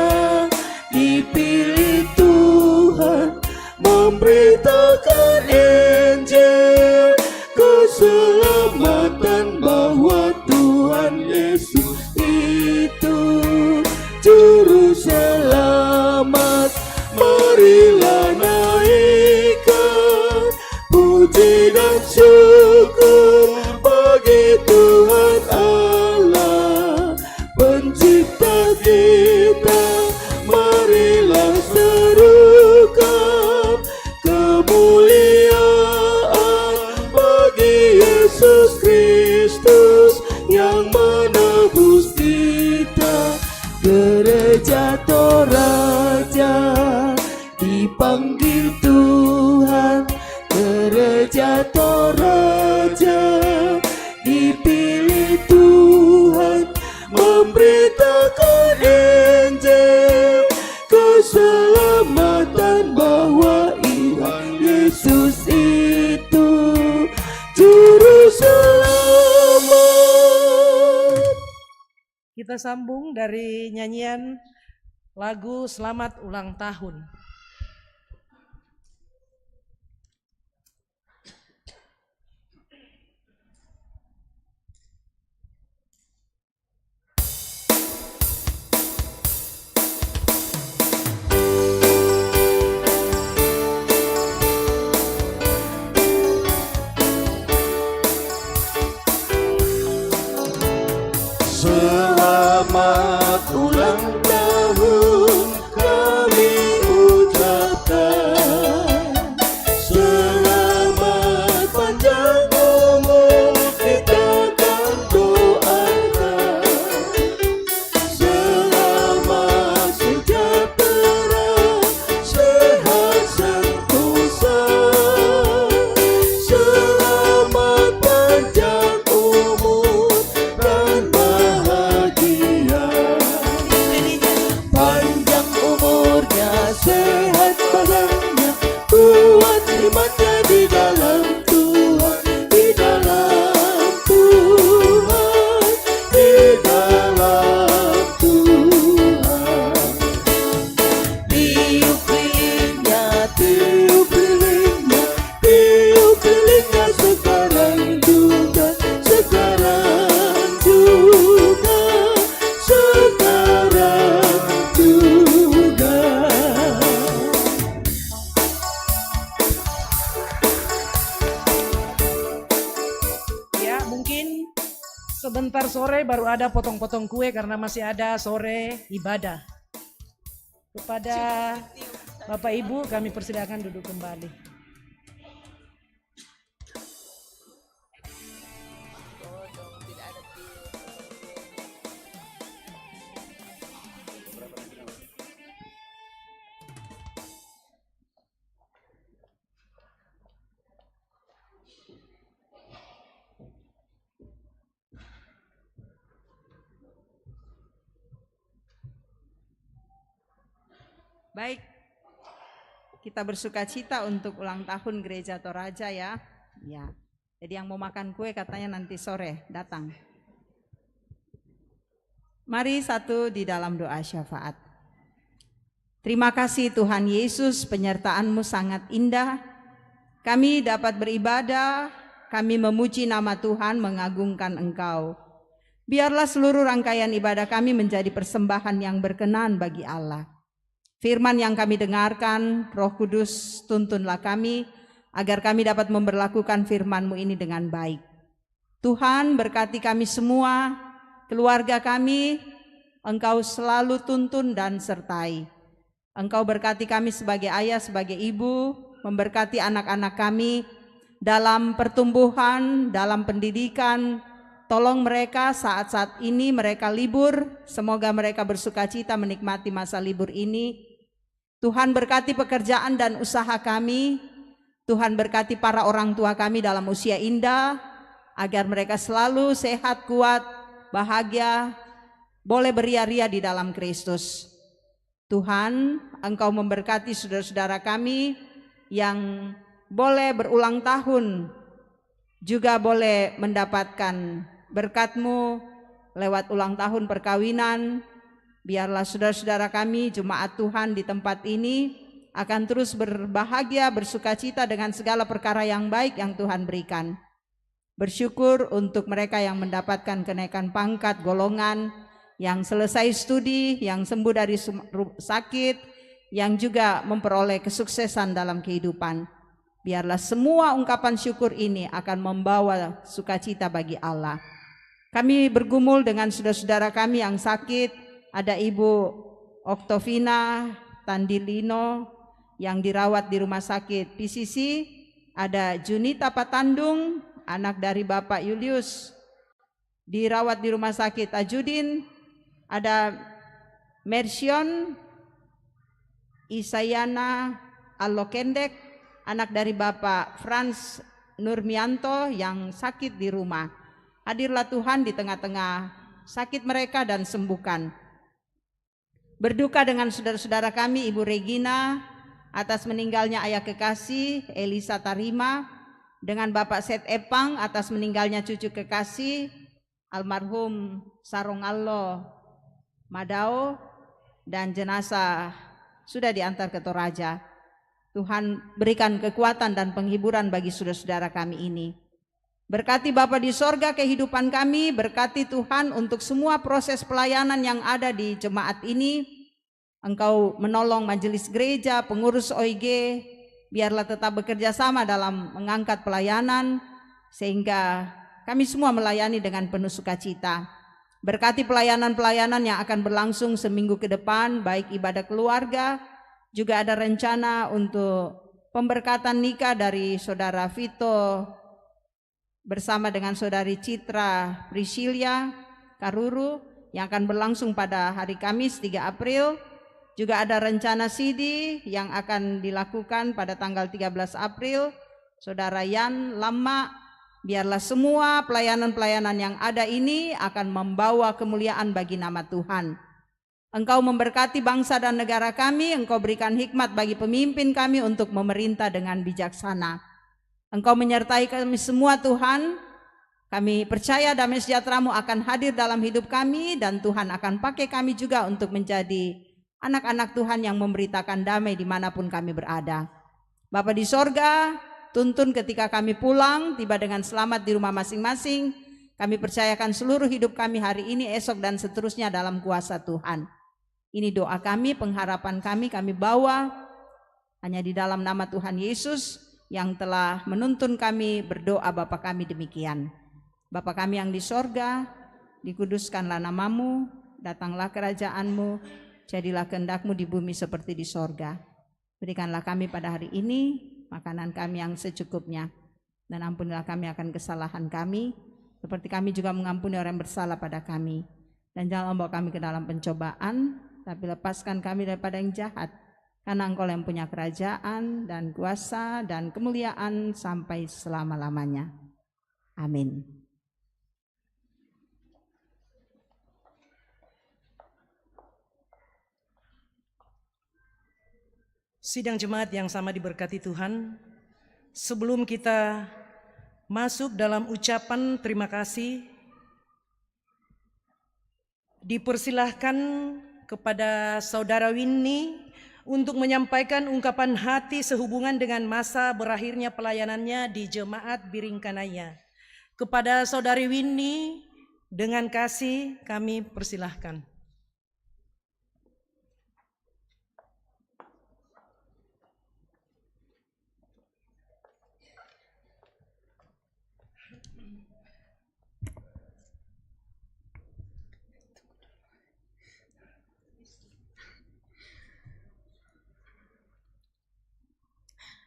dipilih Tuhan, memberitakan Injil keselamatan, bahwa Tuhan Yesus itu juru selamat. Marilah naikkan puji dan syukur bagi Tuhan Allah pencipta kita. Marilah serukan kemuliaan bagi Yesus Kristus yang menebus kita. Gereja Toraja dipanggil Tuhan, gereja Toraja dipilih Tuhan, memberitakan Injil keselamatan, bahwa Tuhan Yesus itu juru selamat. Kita sambung dari nyanyian lagu Selamat Ulang Tahun. Selamat ulang tahun kami ucapkan, selamat panjang umur kita akan doakan, selamat sejahtera, sehat sentosa, selamat panjang umur dan bahagia. Panjang umurnya, sehat badannya, kuat imannya di dalam Tuhan, di dalam Tuhan, di dalam Tuhan. Tiup lilingnya, tiup lilingnya, tiup lilingnya sekarang juga, sekarang juga, sekarang juga. Ya, mungkin sebentar sore baru ada potong-potong kue karena masih ada sore ibadah. Kepada Bapak Ibu kami persilakan duduk kembali. Baik, kita bersuka cita untuk ulang tahun Gereja Toraja ya. Ya. Jadi yang mau makan kue katanya nanti sore datang. Mari satu di dalam doa syafaat. Terima kasih Tuhan Yesus, penyertaan-Mu sangat indah. Kami dapat beribadah, kami memuji nama Tuhan, mengagungkan Engkau. Biarlah seluruh rangkaian ibadah kami menjadi persembahan yang berkenan bagi Allah. Firman yang kami dengarkan, Roh Kudus tuntunlah kami, agar kami dapat memperlakukan firman-Mu ini dengan baik. Tuhan berkati kami semua, keluarga kami, Engkau selalu tuntun dan sertai. Engkau berkati kami sebagai ayah, sebagai ibu, memberkati anak-anak kami dalam pertumbuhan, dalam pendidikan. Tolong mereka saat-saat ini mereka libur, semoga mereka bersukacita menikmati masa libur ini. Tuhan berkati pekerjaan dan usaha kami. Tuhan berkati para orang tua kami dalam usia indah, agar mereka selalu sehat, kuat, bahagia, boleh beria-ria di dalam Kristus. Tuhan, Engkau memberkati saudara-saudara kami yang boleh berulang tahun, juga boleh mendapatkan berkat-Mu lewat ulang tahun perkawinan. Biarlah saudara-saudara kami, jemaat Tuhan di tempat ini akan terus berbahagia, bersukacita dengan segala perkara yang baik yang Tuhan berikan. Bersyukur untuk mereka yang mendapatkan kenaikan pangkat, golongan, yang selesai studi, yang sembuh dari sakit, yang juga memperoleh kesuksesan dalam kehidupan. Biarlah semua ungkapan syukur ini akan membawa sukacita bagi Allah. Kami bergumul dengan saudara-saudara kami yang sakit. Ada Ibu Oktovina Tandilino yang dirawat di rumah sakit PCC. Ada Junita Patandung, anak dari Bapak Julius, dirawat di rumah sakit Tajudin. Ada Mersion Isayana Allokendek, anak dari Bapak Frans Nurmianto yang sakit di rumah. Hadirlah Tuhan di tengah-tengah sakit mereka dan sembuhkan. Berduka dengan saudara-saudara kami, Ibu Regina atas meninggalnya ayah kekasih Elisa Tarima, dengan Bapak Set Epang atas meninggalnya cucu kekasih almarhum Sarongallo Madao, dan jenazah sudah diantar ke Toraja. Tuhan berikan kekuatan dan penghiburan bagi saudara-saudara kami ini. Berkati Bapa di sorga kehidupan kami, berkati Tuhan untuk semua proses pelayanan yang ada di jemaat ini. Engkau menolong majelis gereja, pengurus OIG, biarlah tetap bekerja sama dalam mengangkat pelayanan, sehingga kami semua melayani dengan penuh sukacita. Berkati pelayanan-pelayanan yang akan berlangsung seminggu ke depan, baik ibadah keluarga, juga ada rencana untuk pemberkatan nikah dari Saudara Vito bersama dengan Saudari Citra Priscilia Karuru yang akan berlangsung pada hari Kamis 3 April. Juga ada rencana sidi yang akan dilakukan pada tanggal 13 April. Saudara Yan Lama, biarlah semua pelayanan-pelayanan yang ada ini akan membawa kemuliaan bagi nama Tuhan. Engkau memberkati bangsa dan negara kami, Engkau berikan hikmat bagi pemimpin kami untuk memerintah dengan bijaksana. Engkau menyertai kami semua Tuhan. Kami percaya damai sejahtera-Mu akan hadir dalam hidup kami, dan Tuhan akan pakai kami juga untuk menjadi anak-anak Tuhan yang memberitakan damai dimanapun kami berada. Bapa di sorga, tuntun ketika kami pulang, tiba dengan selamat di rumah masing-masing. Kami percayakan seluruh hidup kami hari ini, esok, dan seterusnya dalam kuasa Tuhan. Ini doa kami, pengharapan kami bawa hanya di dalam nama Tuhan Yesus yang telah menuntun kami berdoa. Bapa kami demikian. Bapa kami yang di sorga, dikuduskanlah nama-Mu, datanglah kerajaan-Mu, jadilah kehendak-Mu di bumi seperti di sorga. Berikanlah kami pada hari ini makanan kami yang secukupnya, dan ampunilah kami akan kesalahan kami, seperti kami juga mengampuni orang yang bersalah pada kami. Dan jangan membawa kami ke dalam pencobaan, tapi lepaskan kami daripada yang jahat. Karena Engkau yang punya kerajaan dan kuasa dan kemuliaan sampai selama-lamanya. Amin. Sidang jemaat yang sama diberkati Tuhan, sebelum kita masuk dalam ucapan terima kasih, dipersilahkan kepada Saudara Winnie untuk menyampaikan ungkapan hati sehubungan dengan masa berakhirnya pelayanannya di Jemaat Biringkanaya. Kepada Saudari Winnie, dengan kasih kami persilahkan.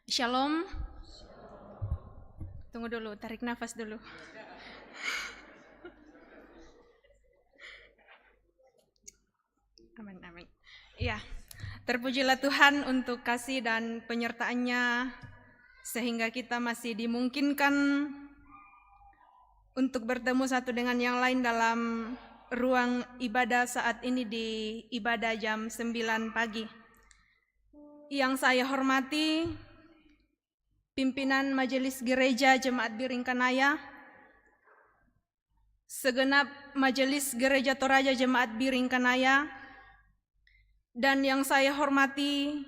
Shalom. Tunggu dulu, tarik nafas dulu. Amin, amin. Ya, terpujilah Tuhan untuk kasih dan penyertaan-Nya sehingga kita masih dimungkinkan untuk bertemu satu dengan yang lain dalam ruang ibadah saat ini di ibadah jam 9 pagi. Yang saya hormati pimpinan Majelis Gereja Jemaat Biringkanaya, segenap Majelis Gereja Toraja Jemaat Biringkanaya, dan yang saya hormati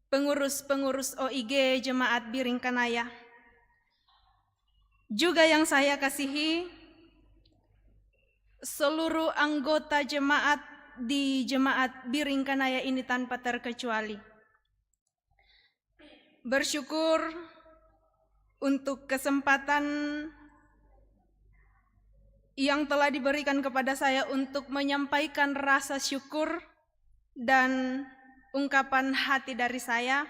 pengurus-pengurus OIG Jemaat Biringkanaya. Juga yang saya kasihi seluruh anggota jemaat di Jemaat Biringkanaya ini tanpa terkecuali. Bersyukur untuk kesempatan yang telah diberikan kepada saya untuk menyampaikan rasa syukur dan ungkapan hati dari saya.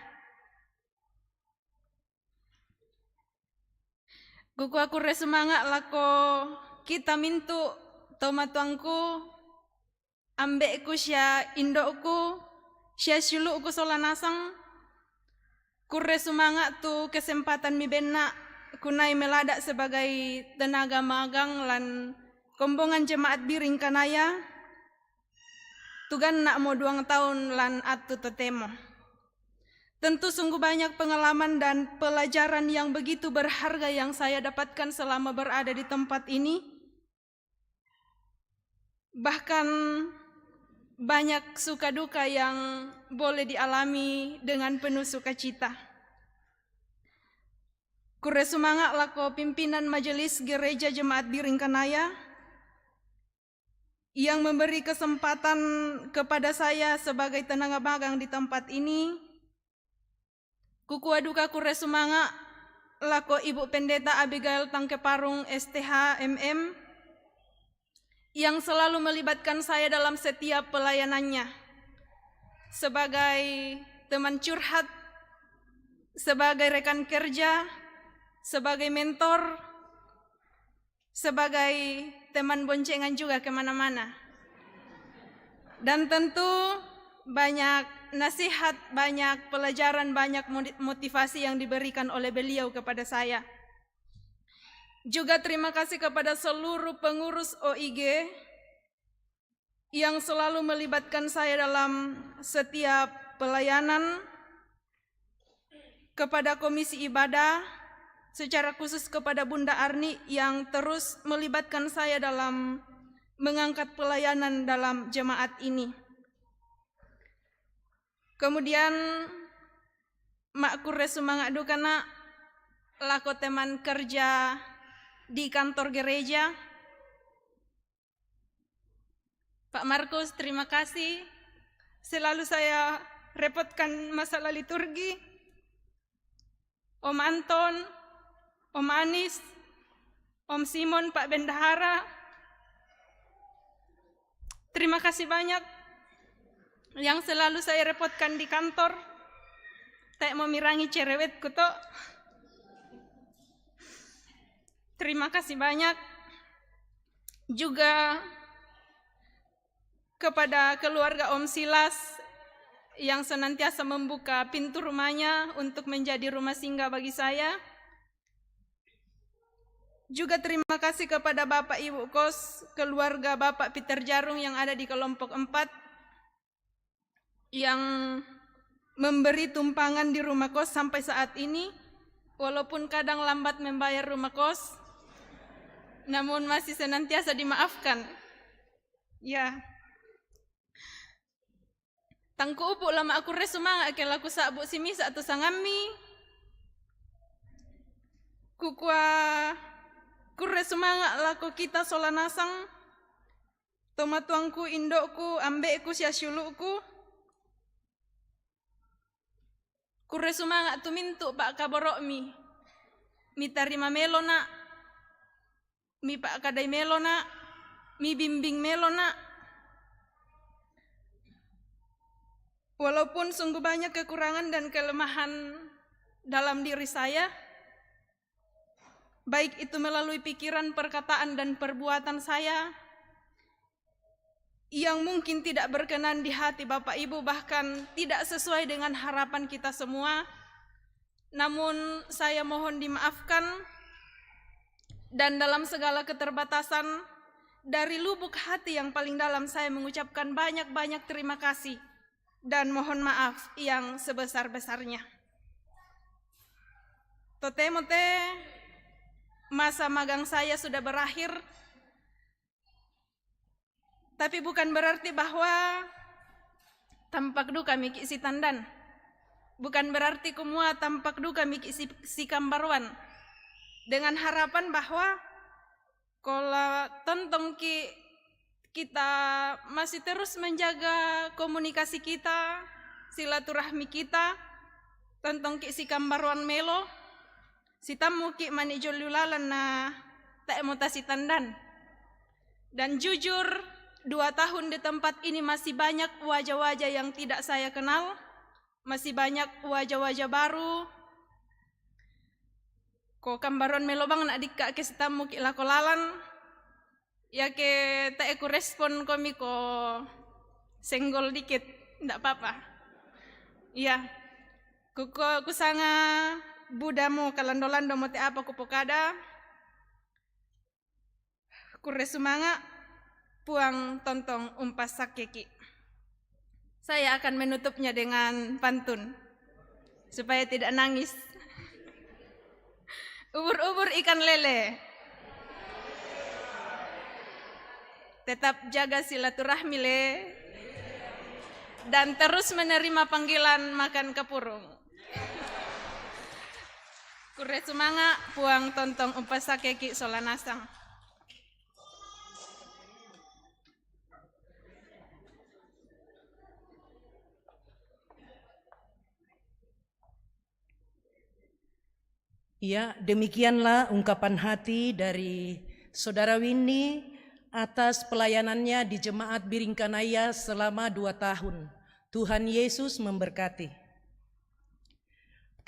Kuku aku semangat lako kita mintu toma tuangku ambekku sya indokku sya syuluku solanasang. Kurre semangat tu kesempatan mi benna kunai meladak sebagai tenaga magang lan kombongan Jemaat Biringkanaya tugan nak mau 2 tahun lan atu totemo. Tentu sungguh banyak pengalaman dan pelajaran yang begitu berharga yang saya dapatkan selama berada di tempat ini. Bahkan banyak suka duka yang boleh dialami dengan penuh sukacita. Kure semangat lako pimpinan Majelis Gereja Jemaat Biringkanaya yang memberi kesempatan kepada saya sebagai tenaga magang di tempat ini. Kuku aduka kure semangat lako Ibu Pendeta Abigail Tangkeparung STH MM yang selalu melibatkan saya dalam setiap pelayanannya sebagai teman curhat, sebagai rekan kerja, sebagai mentor, sebagai teman boncengan juga kemana-mana. Dan tentu banyak nasihat, banyak pelajaran, banyak motivasi yang diberikan oleh beliau kepada saya. Juga terima kasih kepada seluruh pengurus OIG yang selalu melibatkan saya dalam setiap pelayanan, kepada Komisi Ibadah, secara khusus kepada Bunda Arni yang terus melibatkan saya dalam mengangkat pelayanan dalam jemaat ini. Kemudian Mak Kure semangat dukana lako teman kerja di kantor gereja. Pak Markus, terima kasih. Selalu saya repotkan masalah liturgi. Om Anton, Om Anis, Om Simon, Pak Bendahara. Terima kasih banyak yang selalu saya repotkan di kantor. Tak mau mirangi cerewetku toh. Terima kasih banyak juga kepada keluarga Om Silas yang senantiasa membuka pintu rumahnya untuk menjadi rumah singgah bagi saya. Juga terima kasih kepada Bapak Ibu Kos, keluarga Bapak Peter Jarung yang ada di kelompok 4 yang memberi tumpangan di rumah kos sampai saat ini, walaupun kadang lambat membayar rumah kos, namun masih senantiasa dimaafkan. Ya, tangku upuk lama aku resumanga ke laku sabuk simisa atau sangami, kukua kurre sumanga laku kita solanasang, tomatuangku indokku ambekku siasyuluku, kurre sumanga tumintu pak kaborok mi tarima melona, mi pak kadai melona, mi bimbing melona. Walaupun sungguh banyak kekurangan dan kelemahan dalam diri saya, baik itu melalui pikiran, perkataan, dan perbuatan saya yang mungkin tidak berkenan di hati Bapak Ibu, bahkan tidak sesuai dengan harapan kita semua, namun saya mohon dimaafkan, dan dalam segala keterbatasan, dari lubuk hati yang paling dalam saya mengucapkan banyak-banyak terima kasih dan mohon maaf yang sebesar-besarnya. Tote-mote, masa magang saya sudah berakhir, tapi bukan berarti bahwa tampak duka miki si tandan, bukan berarti kumua tampak duka miki si kambarwan, dengan harapan bahwa kalau tontong kita masih terus menjaga komunikasi kita, silaturahmi kita, tontong ki si kambarwan melo, si tamu ki mani jolulalan na tak emotasi tandan. Dan jujur 2 tahun di tempat ini masih banyak wajah-wajah yang tidak saya kenal, masih banyak wajah-wajah baru. Ko kambaron melobang nak dikak ke si tamu ki lakolalan, ya ke tak aku respon komi ko senggol dikit, ndak apa-apa. Iya, ku sanga budamu kalandolando mote apa ku pokada, ku resumanga puang tontong umpas sakeki. Saya akan menutupnya dengan pantun supaya tidak nangis. Ubur-ubur ikan lele, tetap jaga silaturahmi le, dan terus menerima panggilan makan kepurung. Kure sumanga puang tontong umpas sakeki solanasang. Ya, demikianlah ungkapan hati dari Saudara Winnie atas pelayanannya di Jemaat Biringkanaya selama 2 tahun. Tuhan Yesus memberkati.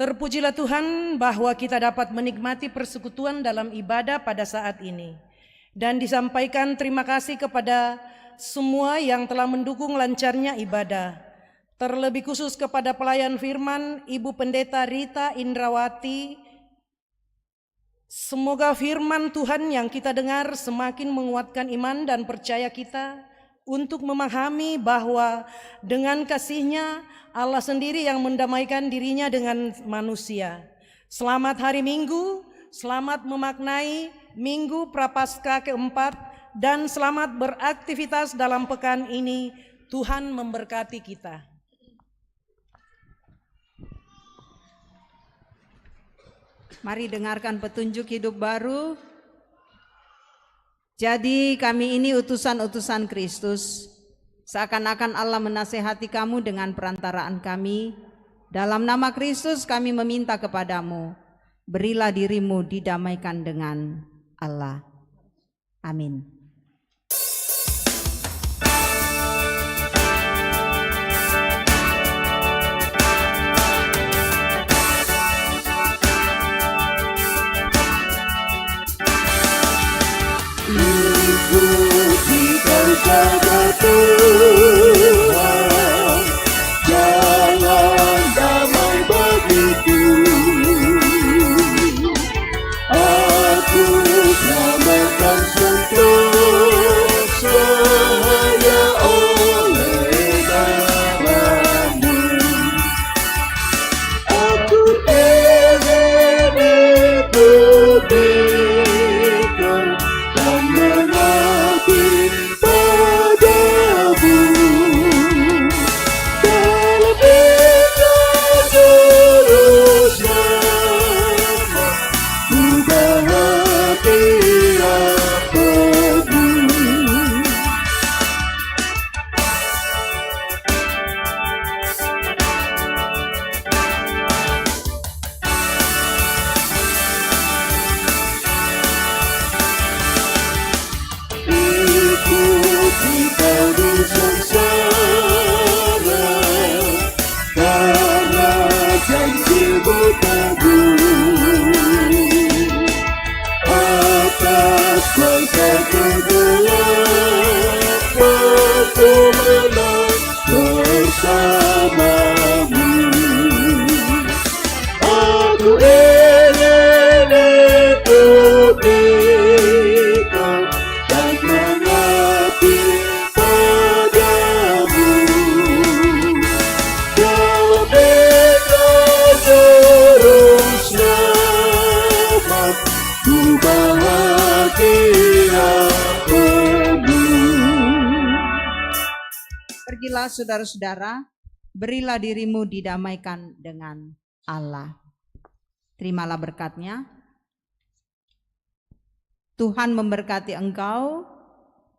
Terpujilah Tuhan bahwa kita dapat menikmati persekutuan dalam ibadah pada saat ini. Dan disampaikan terima kasih kepada semua yang telah mendukung lancarnya ibadah. Terlebih khusus kepada pelayan firman Ibu Pendeta Rita Indrawati. Semoga firman Tuhan yang kita dengar semakin menguatkan iman dan percaya kita untuk memahami bahwa dengan kasih-Nya Allah sendiri yang mendamaikan dirinya dengan manusia. Selamat hari Minggu, selamat memaknai Minggu Prapaskah keempat, dan selamat beraktivitas dalam pekan ini. Tuhan memberkati kita. Mari dengarkan petunjuk hidup baru. Jadi kami ini utusan-utusan Kristus. Seakan-akan Allah menasehati kamu dengan perantaraan kami. Dalam nama Kristus kami meminta kepadamu, berilah dirimu didamaikan dengan Allah. Amin. Ikuti kau saja Tuhan, jalan damai bagiku. Aku selamatkan sentuh teguh-teguh atas kuasa kegelapan ku menang bersamamu. Aku ingin hidup di kau dan mengabdi padamu. Dalam bingkai juru selamat ku bahagia penuh. Pergilah saudara-saudara, berilah dirimu didamaikan dengan Allah. Terimalah berkatnya. Tuhan memberkati engkau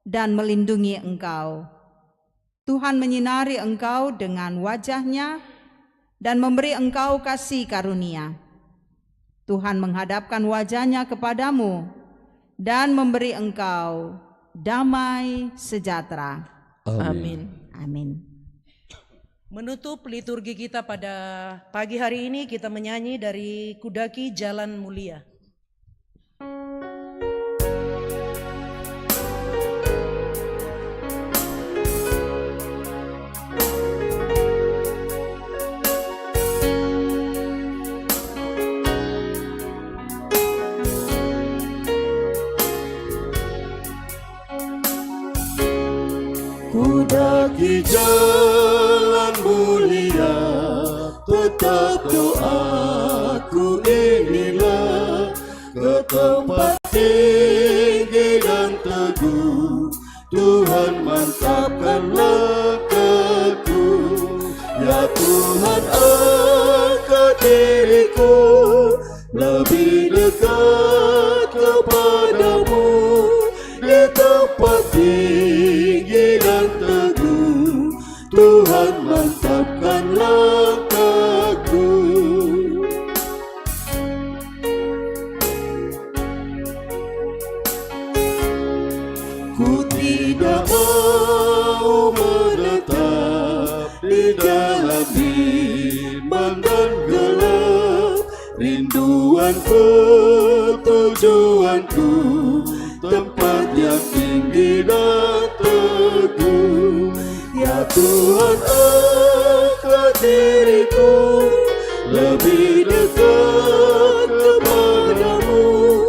dan melindungi engkau. Tuhan menyinari engkau dengan wajah-Nya dan memberi engkau kasih karunia. Tuhan menghadapkan wajah-Nya kepadamu dan memberi engkau damai sejahtera. Amin. Amin. Menutup liturgi kita pada pagi hari ini, kita menyanyi dari Kudaki Jalan Mulia. Kudaki jalan mulia, tetap doaku inilah, ke tempat tinggi dan teguh Tuhan mantapkan langkahku. Ya Tuhan, angkat diriku lebih dekat kepadamu, di tempat tinggi dan teguh Tuhan mantapkan langkahku. Ku tidak mau menetap di dalam bimbang dan gelap. Rinduanku, tujuanku, tempat yang tinggi dan teguh. Ya Tuhan, angkat diriku lebih dekat kepadamu,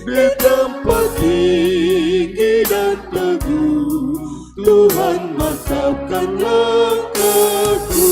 di tempat tinggi dan teguh Tuhan mantapkan langkahku.